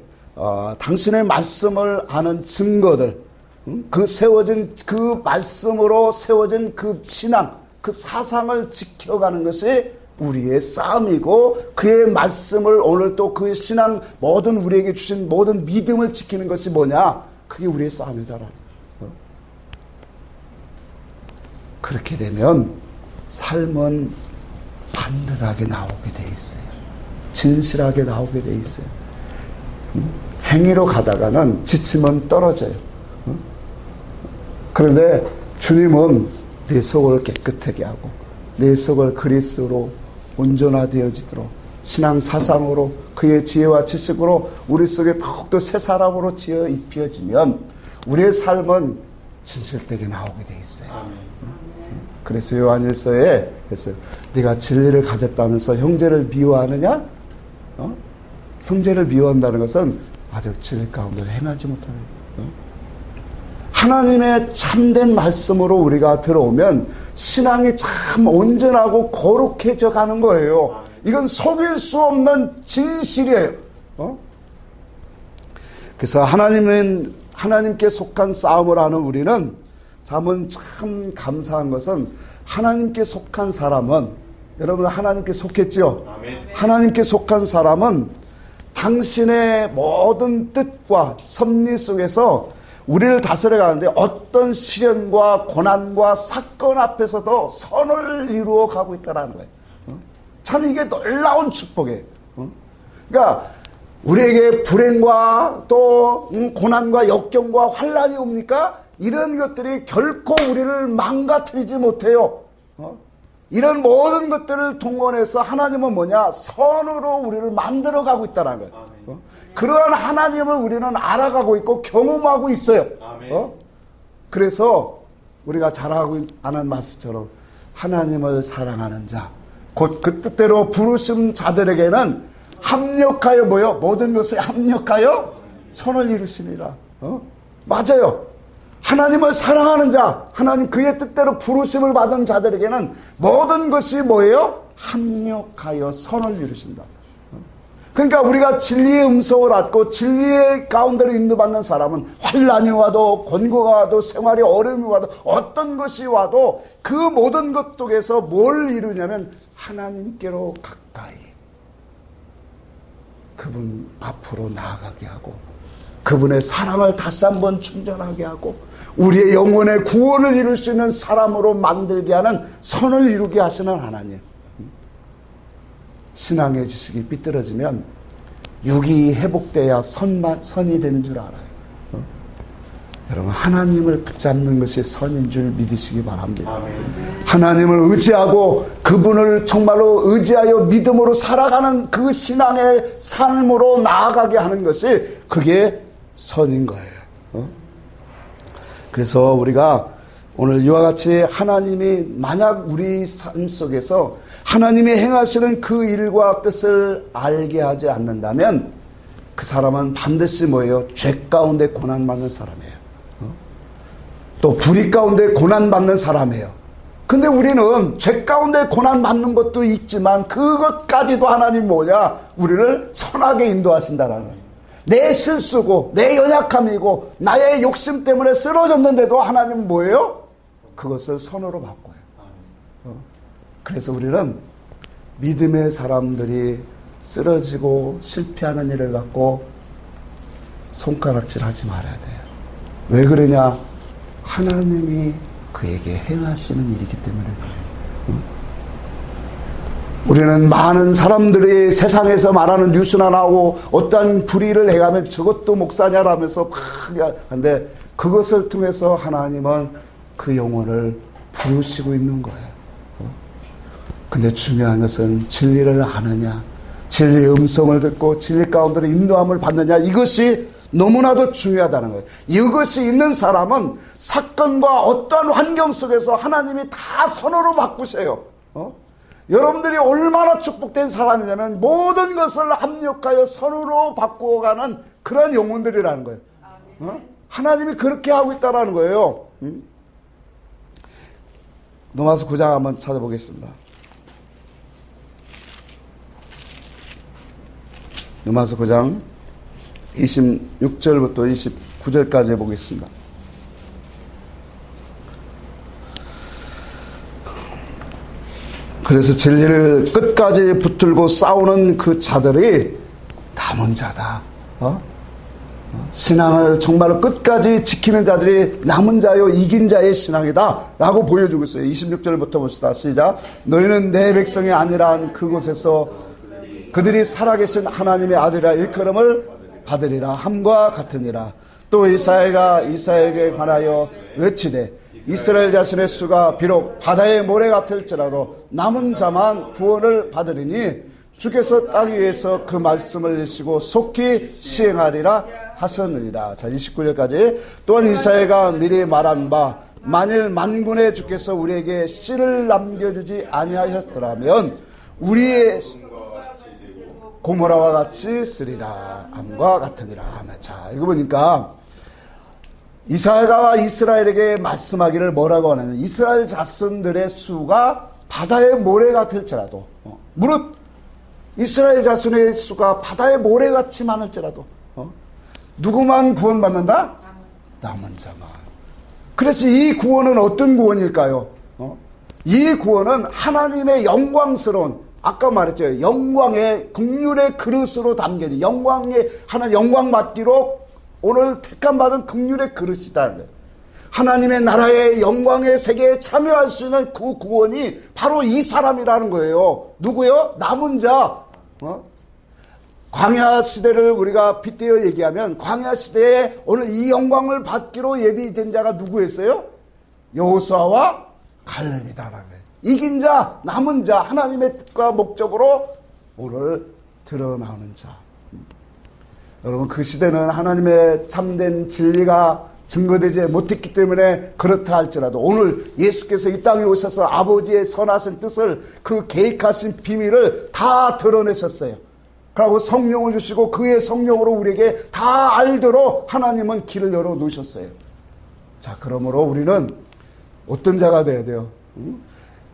당신의 말씀을 아는 증거들, 그 세워진 그 말씀으로 세워진 그 신앙, 그 사상을 지켜가는 것이 우리의 싸움이고 그의 말씀을 오늘 또 그의 신앙 모든 우리에게 주신 모든 믿음을 지키는 것이 뭐냐? 그게 우리의 싸움이다라. 그렇게 되면 삶은 반듯하게 나오게 돼 있어요. 진실하게 나오게 돼 있어요. 행위로 가다가는 지치면 떨어져요. 그런데 주님은 내 속을 깨끗하게 하고 내 속을 그리스도로 온전화되어지도록 신앙 사상으로 그의 지혜와 지식으로 우리 속에 더욱더 새 사람으로 지어 입혀지면 우리의 삶은 진실되게 나오게 돼 있어요. 그래서 요한일서에 했어요. 네가 진리를 가졌다면서 형제를 미워하느냐? 형제를 미워한다는 것은 아직 진리 가운데 행하지 못하는 거예요. 하나님의 참된 말씀으로 우리가 들어오면 신앙이 참 온전하고 거룩해져 가는 거예요. 이건 속일 수 없는 진실이에요. 그래서 하나님께 속한 싸움을 하는 우리는 참 감사한 것은 하나님께 속한 사람은 여러분 하나님께 속했죠? 아멘. 하나님께 속한 사람은 당신의 모든 뜻과 섭리 속에서 우리를 다스려가는데 어떤 시련과 고난과 사건 앞에서도 선을 이루어 가고 있다는 거예요. 참 이게 놀라운 축복이에요. 그러니까 우리에게 불행과 또 고난과 역경과 환난이 옵니까? 이런 것들이 결코 우리를 망가뜨리지 못해요. 이런 모든 것들을 동원해서 하나님은 뭐냐? 선으로 우리를 만들어가고 있다는 거예요. 그러한 하나님을 우리는 알아가고 있고 경험하고 있어요. 그래서 우리가 잘 알고 있는 말씀처럼 하나님을 사랑하는 자, 곧 그 뜻대로 부르심 자들에게는 합력하여 뭐요? 모든 것을 합력하여 선을 이루시니라. 맞아요. 하나님을 사랑하는 자, 하나님 그의 뜻대로 부르심을 받은 자들에게는 모든 것이 뭐예요? 합력하여 선을 이루신다. 그러니까 우리가 진리의 음성을 얻고 진리의 가운데로 인도받는 사람은 환난이 와도 권고가 와도 생활에 어려움이 와도 어떤 것이 와도 그 모든 것 속에서 뭘 이루냐면 하나님께로 가까이 그분 앞으로 나아가게 하고 그분의 사랑을 다시 한번 충전하게 하고 우리의 영혼의 구원을 이룰 수 있는 사람으로 만들게 하는 선을 이루게 하시는 하나님. 신앙의 지식이 삐뚤어지면 육이 회복돼야 선이 되는 줄 알아요. 여러분 하나님을 붙잡는 것이 선인 줄 믿으시기 바랍니다. 아멘. 하나님을 의지하고 그분을 정말로 의지하여 믿음으로 살아가는 그 신앙의 삶으로 나아가게 하는 것이 그게 선인 거예요. 그래서 우리가 오늘 이와 같이 하나님이 만약 우리 삶 속에서 하나님이 행하시는 그 일과 뜻을 알게 하지 않는다면 그 사람은 반드시 뭐예요? 죄 가운데 고난받는 사람이에요. 또 불의 가운데 고난받는 사람이에요. 근데 우리는 죄 가운데 고난받는 것도 있지만 그것까지도 하나님 뭐냐? 우리를 선하게 인도하신다라는 거예요. 내 실수고 내 연약함이고 나의 욕심 때문에 쓰러졌는데도 하나님은 뭐예요? 그것을 선으로 바꿔요. 그래서 우리는 믿음의 사람들이 쓰러지고 실패하는 일을 갖고 손가락질하지 말아야 돼요. 왜 그러냐? 하나님이 그에게 행하시는 일이기 때문에 그래요. 우리는 많은 사람들이 세상에서 말하는 뉴스나 나오고 어떠한 불의를 해가면 저것도 목사냐라면서 막 하는데 그것을 통해서 하나님은 그 영혼을 부르시고 있는 거예요. 근데 중요한 것은 진리를 아느냐, 진리의 음성을 듣고 진리 가운데로 인도함을 받느냐, 이것이 너무나도 중요하다는 거예요. 이것이 있는 사람은 사건과 어떠한 환경 속에서 하나님이 다 선으로 바꾸세요. 여러분들이 얼마나 축복된 사람이냐면 모든 것을 합력하여 선으로 바꾸어가는 그런 영혼들이라는 거예요. 하나님이 그렇게 하고 있다는 거예요. 로마서 9장 한번 찾아보겠습니다. 로마서 9장 26절부터 29절까지 보겠습니다. 그래서 진리를 끝까지 붙들고 싸우는 그 자들이 남은 자다. 신앙을 정말로 끝까지 지키는 자들이 남은 자요 이긴 자의 신앙이다 라고 보여주고 있어요. 26절부터 봅시다. 시작. 너희는 내 백성이 아니라 그곳에서 그들이 살아계신 하나님의 아들이라 일컬음을 받으리라 함과 같으니라. 또 이사야가 이스라엘에게 관하여 외치되 이스라엘 자손의 수가 비록 바다의 모래 같을지라도 남은 자만 구원을 받으리니 주께서 땅 위에서 그 말씀을 내시고 속히 시행하리라 하셨느니라. 자, 29절까지. 또한 이사야가 미리 말한 바 만일 만군의 주께서 우리에게 씨를 남겨주지 아니하셨더라면 우리의 고모라와 같이 쓰리라 암과 같으니라. 자, 이거 보니까 이사야가 이스라엘에게 말씀하기를 뭐라고 하냐면 이스라엘 자손들의 수가 바다의 모래 같을지라도 무릇 이스라엘 자손의 수가 바다의 모래같이 많을지라도 누구만 구원받는다? 남은 자만. 그래서 이 구원은 어떤 구원일까요? 이 구원은 하나님의 영광스러운, 아까 말했죠, 영광의 긍휼의 그릇으로 담겨진 영광의 하나 영광 맡기로 오늘 택함받은 긍휼의 그릇이다. 하나님의 나라의 영광의 세계에 참여할 수 있는 그 구원이 바로 이 사람이라는 거예요. 누구요? 남은 자. 광야 시대를 우리가 빗대어 얘기하면 광야 시대에 오늘 이 영광을 받기로 예비된 자가 누구였어요? 여호수아와 갈렙이다라는 거예요. 이긴 자, 남은 자, 하나님의 뜻과 목적으로 오늘 드러나오는 자. 여러분, 그 시대는 하나님의 참된 진리가 증거되지 못했기 때문에 그렇다 할지라도 오늘 예수께서 이 땅에 오셔서 아버지의 선하신 뜻을, 그 계획하신 비밀을 다 드러내셨어요. 그리고 성령을 주시고 그의 성령으로 우리에게 다 알도록 하나님은 길을 열어 놓으셨어요. 자, 그러므로 우리는 어떤 자가 되어야 돼요?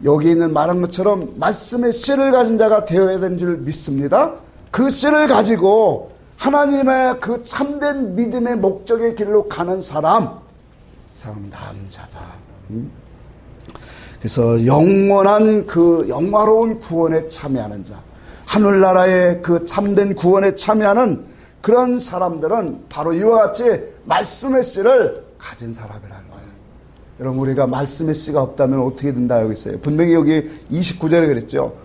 여기 있는 말한 것처럼 말씀의 씨를 가진 자가 되어야 되는 줄 믿습니다. 그 씨를 가지고 하나님의 그 참된 믿음의 목적의 길로 가는 사람, 남자다. 그래서 영원한 그 영화로운 구원에 참여하는 자, 하늘나라의 그 참된 구원에 참여하는 그런 사람들은 바로 이와 같이 말씀의 씨를 가진 사람이라는 거예요. 여러분, 우리가 말씀의 씨가 없다면 어떻게 된다 알고 있어요? 분명히 여기 29절에 그랬죠.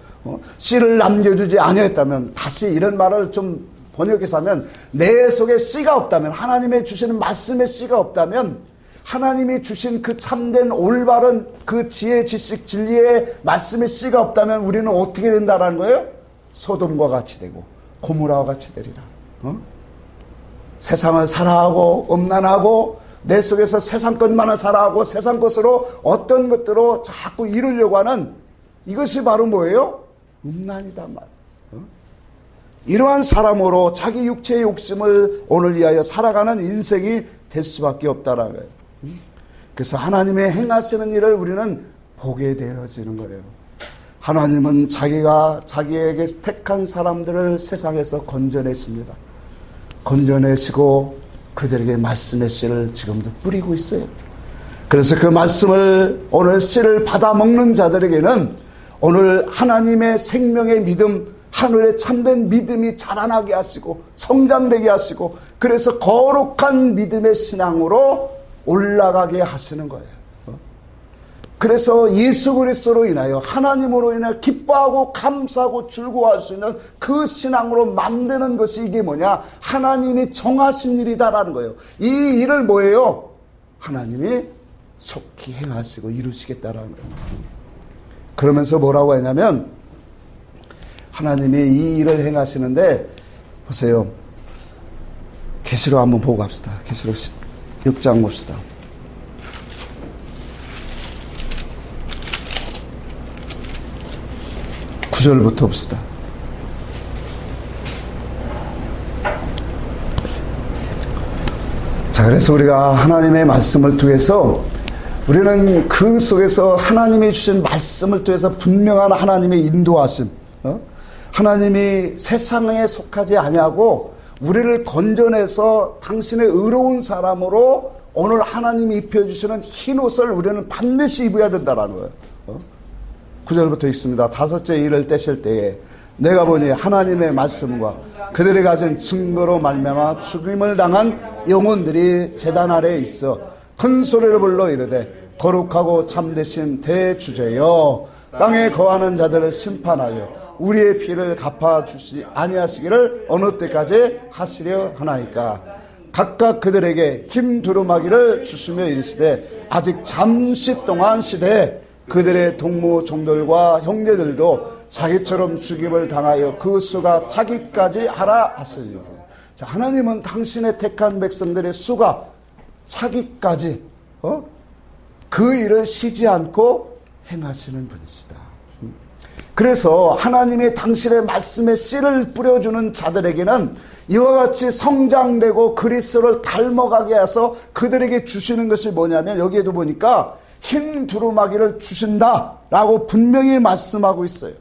씨를 남겨주지 아니했다면, 다시 이런 말을 좀 번역해서 하면, 내 속에 씨가 없다면, 하나님의 주시는 말씀의 씨가 없다면, 하나님이 주신 그 참된 올바른 그 지혜, 지식, 진리의 말씀의 씨가 없다면 우리는 어떻게 된다라는 거예요? 소돔과 같이 되고 고모라와 같이 되리라. 세상을 사랑하고 음란하고 내 속에서 세상 것만을 사랑하고 세상 것으로 어떤 것들로 자꾸 이루려고 하는, 이것이 바로 뭐예요? 음란이다 말. 이러한 사람으로 자기 육체의 욕심을 오늘 위하여 살아가는 인생이 될 수밖에 없다라는 거예요. 그래서 하나님의 행하시는 일을 우리는 보게 되어지는 거예요. 하나님은 자기가 자기에게 택한 사람들을 세상에서 건져냈습니다. 건져내시고 그들에게 말씀의 씨를 지금도 뿌리고 있어요. 그래서 그 말씀을, 오늘 씨를 받아 먹는 자들에게는 오늘 하나님의 생명의 믿음, 하늘의 참된 믿음이 자라나게 하시고 성장되게 하시고, 그래서 거룩한 믿음의 신앙으로 올라가게 하시는 거예요. 그래서 예수 그리스도로 인하여, 하나님으로 인하여 기뻐하고 감사하고 즐거워할 수 있는 그 신앙으로 만드는 것이, 이게 뭐냐? 하나님이 정하신 일이다라는 거예요. 이 일을 뭐예요? 하나님이 속히 행하시고 이루시겠다라는 거예요. 그러면서 뭐라고 하냐면, 하나님이 이 일을 행하시는데, 보세요. 계시록 한번 보고 갑시다. 계시록 6장 봅시다. 9절부터 봅시다. 자, 그래서 우리가 하나님의 말씀을 통해서, 우리는 그 속에서 하나님이 주신 말씀을 통해서 분명한 하나님의 인도하심, 하나님이 세상에 속하지 아니하고 우리를 건져내서 당신의 의로운 사람으로 오늘 하나님이 입혀주시는 흰 옷을 우리는 반드시 입어야 된다는 거예요. 9절부터 있습니다. 다섯째 일을 떼실 때에 내가 보니 하나님의 말씀과 그들이 가진 증거로 말미암아 죽임을 당한 영혼들이 제단 아래에 있어 큰 소리를 불러 이르되, 거룩하고 참되신 대주제여, 땅에 거하는 자들을 심판하여 우리의 피를 갚아주시 아니하시기를 어느 때까지 하시려 하나이까. 각각 그들에게 힘 두루마기를 주시며 이르시되, 아직 잠시 동안 시대에 그들의 동무 종들과 형제들도 자기처럼 죽임을 당하여 그 수가 차기까지 하라 하시니. 자, 하나님은 당신의 택한 백성들의 수가 차기까지 그 일을 쉬지 않고 행하시는 분이시다. 그래서 하나님이 당신의 말씀에 씨를 뿌려주는 자들에게는 이와 같이 성장되고 그리스도를 닮아가게 해서 그들에게 주시는 것이 뭐냐면, 여기에도 보니까 흰 두루마기를 주신다라고 분명히 말씀하고 있어요.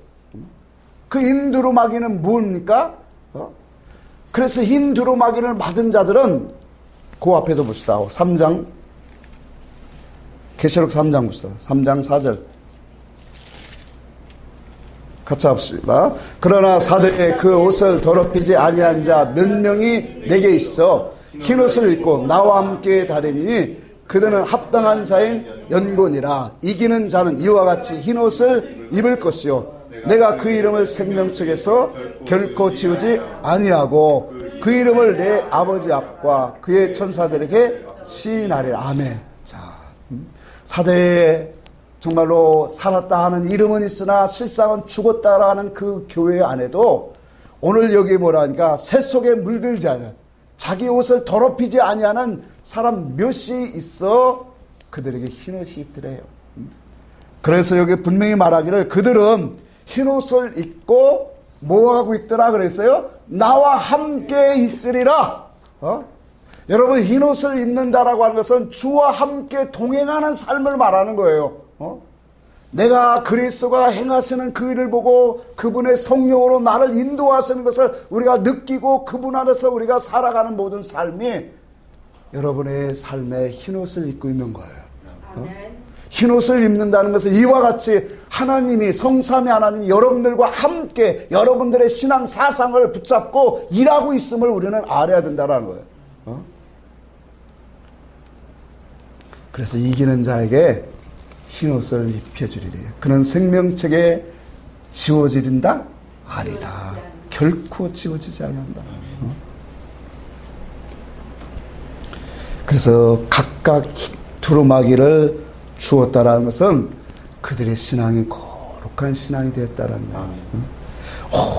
그 흰 두루마기는 뭡니까? 그래서 흰 두루마기를 받은 자들은 그 앞에도 봅시다. 3장, 계시록 3장 봅시다. 3장 4절 같이 합시다. 그러나 사대에 그 옷을 더럽히지 아니한 자 몇 명이 내게 있어 흰옷을 입고 나와 함께 다니니 그들은 합당한 자인 연곤이라. 이기는 자는 이와 같이 흰옷을 입을 것이요 내가 그 이름을 생명책에서 결코 지우지 아니하고 그 이름을 내 아버지 앞과 그의 천사들에게 시인하리라. 아멘. 자, 사대에 정말로 살았다 하는 이름은 있으나 실상은 죽었다라는 그 교회 안에도 오늘 여기 뭐라니까 새 속에 물들지 않은 자기 옷을 더럽히지 아니하는 사람 몇이 있어 그들에게 흰옷이 있더래요. 그래서 여기 분명히 말하기를 그들은 흰옷을 입고 뭐하고 있더라 그랬어요? 나와 함께 있으리라. 여러분 흰옷을 입는다라고 하는 것은 주와 함께 동행하는 삶을 말하는 거예요. 내가 그리스도가 행하시는 그 일을 보고 그분의 성령으로 나를 인도하시는 것을 우리가 느끼고 그분 안에서 우리가 살아가는 모든 삶이 여러분의 삶에 흰옷을 입고 있는 거예요. 흰옷을 입는다는 것은 이와 같이 하나님이 성삼위 하나님이 여러분들과 함께 여러분들의 신앙 사상을 붙잡고 일하고 있음을 우리는 알아야 된다는 거예요. 그래서 이기는 자에게 흰옷을 입혀주리래요. 그는 생명책에 지워지린다? 아니다. 결코 지워지지 않는다. 그래서 각각 두루마기를 주었다라는 것은 그들의 신앙이 거룩한 신앙이 되었다라는 거예요.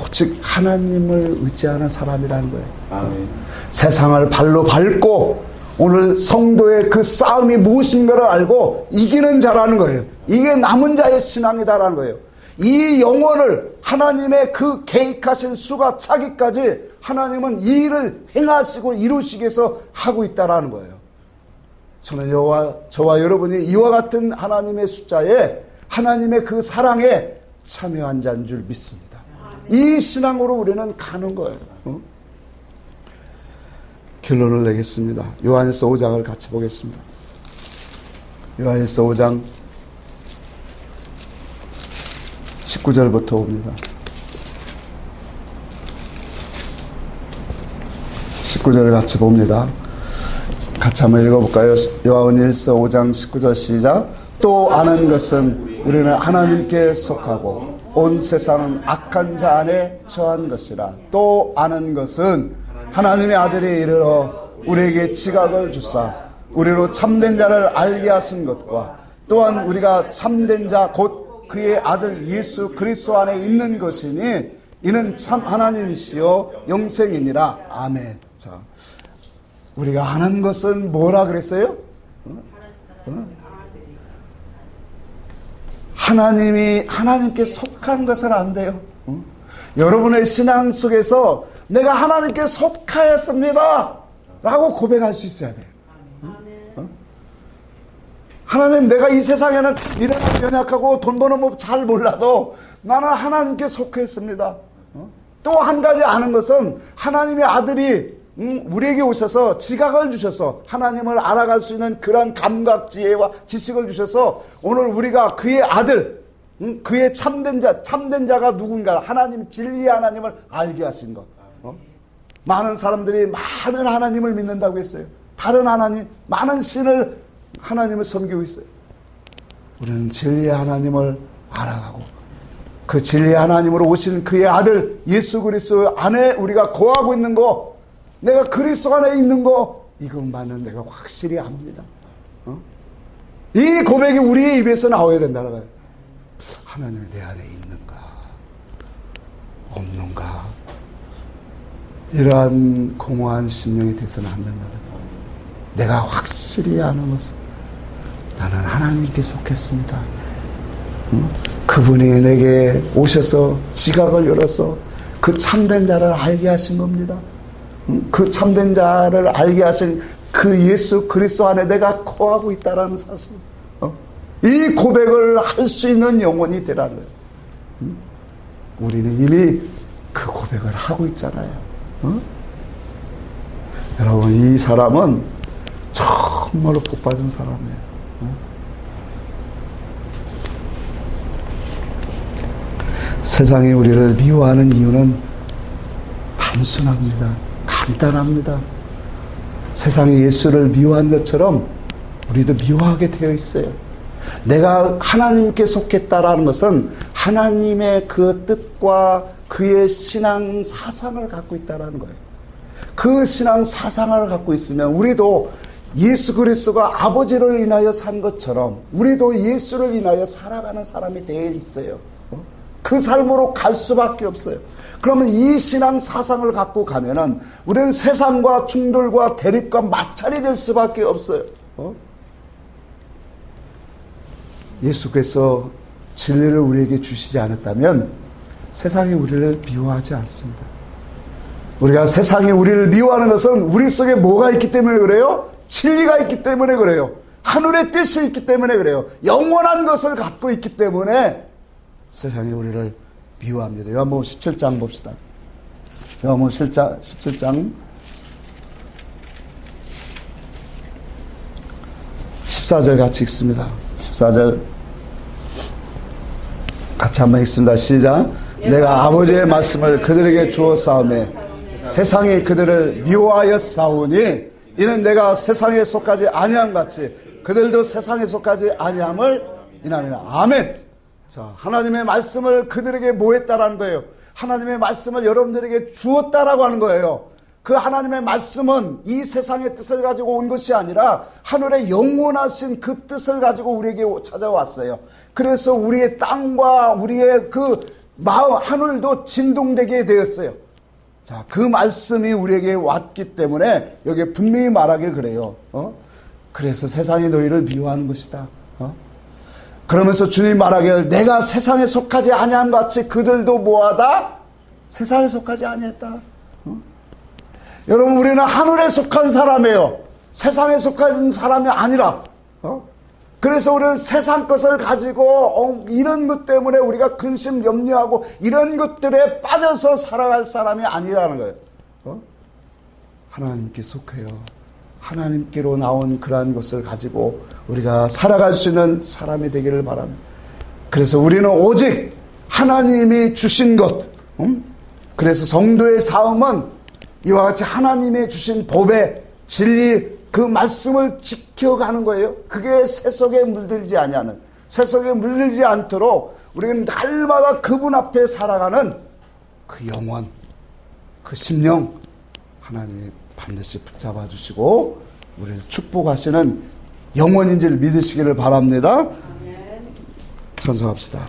오직 하나님을 의지하는 사람이라는 거예요. 아멘. 세상을 발로 밟고 오늘 성도의 그 싸움이 무엇인가를 알고 이기는 자라는 거예요. 이게 남은 자의 신앙이다라는 거예요. 이 영혼을 하나님의 그 계획하신 수가 차기까지 하나님은 이 일을 행하시고 이루시기 위해서 하고 있다라는 거예요. 저는 저와 여러분이 이와 같은 하나님의 숫자에 하나님의 그 사랑에 참여한 자인 줄 믿습니다. 이 신앙으로 우리는 가는 거예요. 결론을 내겠습니다. 요한일서 5장을 같이 보겠습니다. 요한일서 5장 19절부터 옵니다. 19절을 같이 봅니다. 같이 한번 읽어볼까요? 요한일서 5장 19절 시작. 또 아는 것은 우리는 하나님께 속하고 온 세상은 악한 자 안에 처한 것이라. 또 아는 것은 하나님의 아들이 이르러 우리에게 지각을 주사 우리로 참된 자를 알게 하신 것과 또한 우리가 참된 자 곧 그의 아들 예수 그리스도 안에 있는 것이니 이는 참 하나님이시요 영생이니라. 아멘. 자, 우리가 아는 것은 뭐라 그랬어요? 하나님께 속한 것은 안 돼요. 여러분의 신앙 속에서 내가 하나님께 속하였습니다 라고 고백할 수 있어야 돼요. 하나님, 내가 이 세상에는 미래가 연약하고 돈 버는 법 잘 몰라도 나는 하나님께 속했습니다. 또 한 가지 아는 것은 하나님의 아들이 우리에게 오셔서 지각을 주셔서 하나님을 알아갈 수 있는 그런 감각, 지혜와 지식을 주셔서 오늘 우리가 그의 아들, 그의 참된 자가 누군가 하나님, 진리의 하나님을 알게 하신 것. 많은 사람들이 많은 하나님을 믿는다고 했어요. 다른 하나님, 많은 신을 하나님을 섬기고 있어요. 우리는 진리의 하나님을 알아가고 그 진리의 하나님으로 오신 그의 아들 예수 그리스도 안에 우리가 거하고 있는 거, 내가 그리스도 안에 있는 거, 이것만은 내가 확실히 압니다. 이 고백이 우리의 입에서 나와야 된다는 거예요. 하나님이 내 안에 있는가 없는가, 이러한 공허한 심령이 되서는 안 된다는 거예요. 내가 확실히 아는 것은 나는 하나님께 속했습니다. 그분이 내게 오셔서 지각을 열어서 그 참된 자를 알게 하신 겁니다. 그 참된 자를 알게 하신 그 예수 그리스도 안에 내가 거하고 있다라는 사실, 이 고백을 할 수 있는 영혼이 되라는 거예요. 우리는 이미 그 고백을 하고 있잖아요. 여러분, 이 사람은 정말로 복받은 사람이에요. 세상이 우리를 미워하는 이유는 단순합니다. 간단합니다. 세상이 예수를 미워한 것처럼 우리도 미워하게 되어 있어요. 내가 하나님께 속했다라는 것은 하나님의 그 뜻과 그의 신앙 사상을 갖고 있다라는 거예요. 그 신앙 사상을 갖고 있으면 우리도 예수 그리스도가 아버지를 인하여 산 것처럼 우리도 예수를 인하여 살아가는 사람이 되어 있어요. 그 삶으로 갈 수밖에 없어요. 그러면 이 신앙 사상을 갖고 가면은 우리는 세상과 충돌과 대립과 마찰이 될 수밖에 없어요. 예수께서 진리를 우리에게 주시지 않았다면 세상이 우리를 미워하지 않습니다. 우리가 세상이 우리를 미워하는 것은 우리 속에 뭐가 있기 때문에 그래요? 진리가 있기 때문에 그래요. 하늘의 뜻이 있기 때문에 그래요. 영원한 것을 갖고 있기 때문에 세상이 우리를 미워합니다. 요한복음 17장 봅시다. 요한복음 17장 14절 같이 읽습니다. 14절 같이 한번 읽습니다. 시작. 내가 아버지의 말씀을 그들에게 주었사오매 세상이 그들을 미워하였사오니 이는 내가 세상에 속하지 아니함 같이 그들도 세상에 속하지 아니함을 인함이라. 아멘. 자, 하나님의 말씀을 그들에게 뭐 했다라는 거예요? 하나님의 말씀을 여러분들에게 주었다라고 하는 거예요. 그 하나님의 말씀은 이 세상의 뜻을 가지고 온 것이 아니라 하늘의 영원하신 그 뜻을 가지고 우리에게 찾아왔어요. 그래서 우리의 땅과 우리의 그 마음, 하늘도 진동되게 되었어요. 자, 그 말씀이 우리에게 왔기 때문에 여기에 분명히 말하길 그래요. 그래서 세상이 너희를 미워하는 것이다. 그러면서 주님 말하기를 내가 세상에 속하지 아니함 같이 그들도 뭐하다? 세상에 속하지 아니했다. 여러분, 우리는 하늘에 속한 사람이에요. 세상에 속한 사람이 아니라. 그래서 우리는 세상 것을 가지고 이런 것 때문에 우리가 근심 염려하고 이런 것들에 빠져서 살아갈 사람이 아니라는 거예요. 하나님께 속해요. 하나님께로 나온 그러한 것을 가지고 우리가 살아갈 수 있는 사람이 되기를 바랍니다. 그래서 우리는 오직 하나님이 주신 것, 그래서 성도의 삶은 이와 같이 하나님의 주신 법의 진리, 그 말씀을 지켜가는 거예요. 그게 세속에 물들지 아니하는, 세속에 물들지 않도록 우리는 날마다 그분 앞에 살아가는 그 영혼, 그 심령 하나님이 반드시 붙잡아 주시고 우리를 축복하시는 영혼인 줄 믿으시기를 바랍니다. 찬송합시다.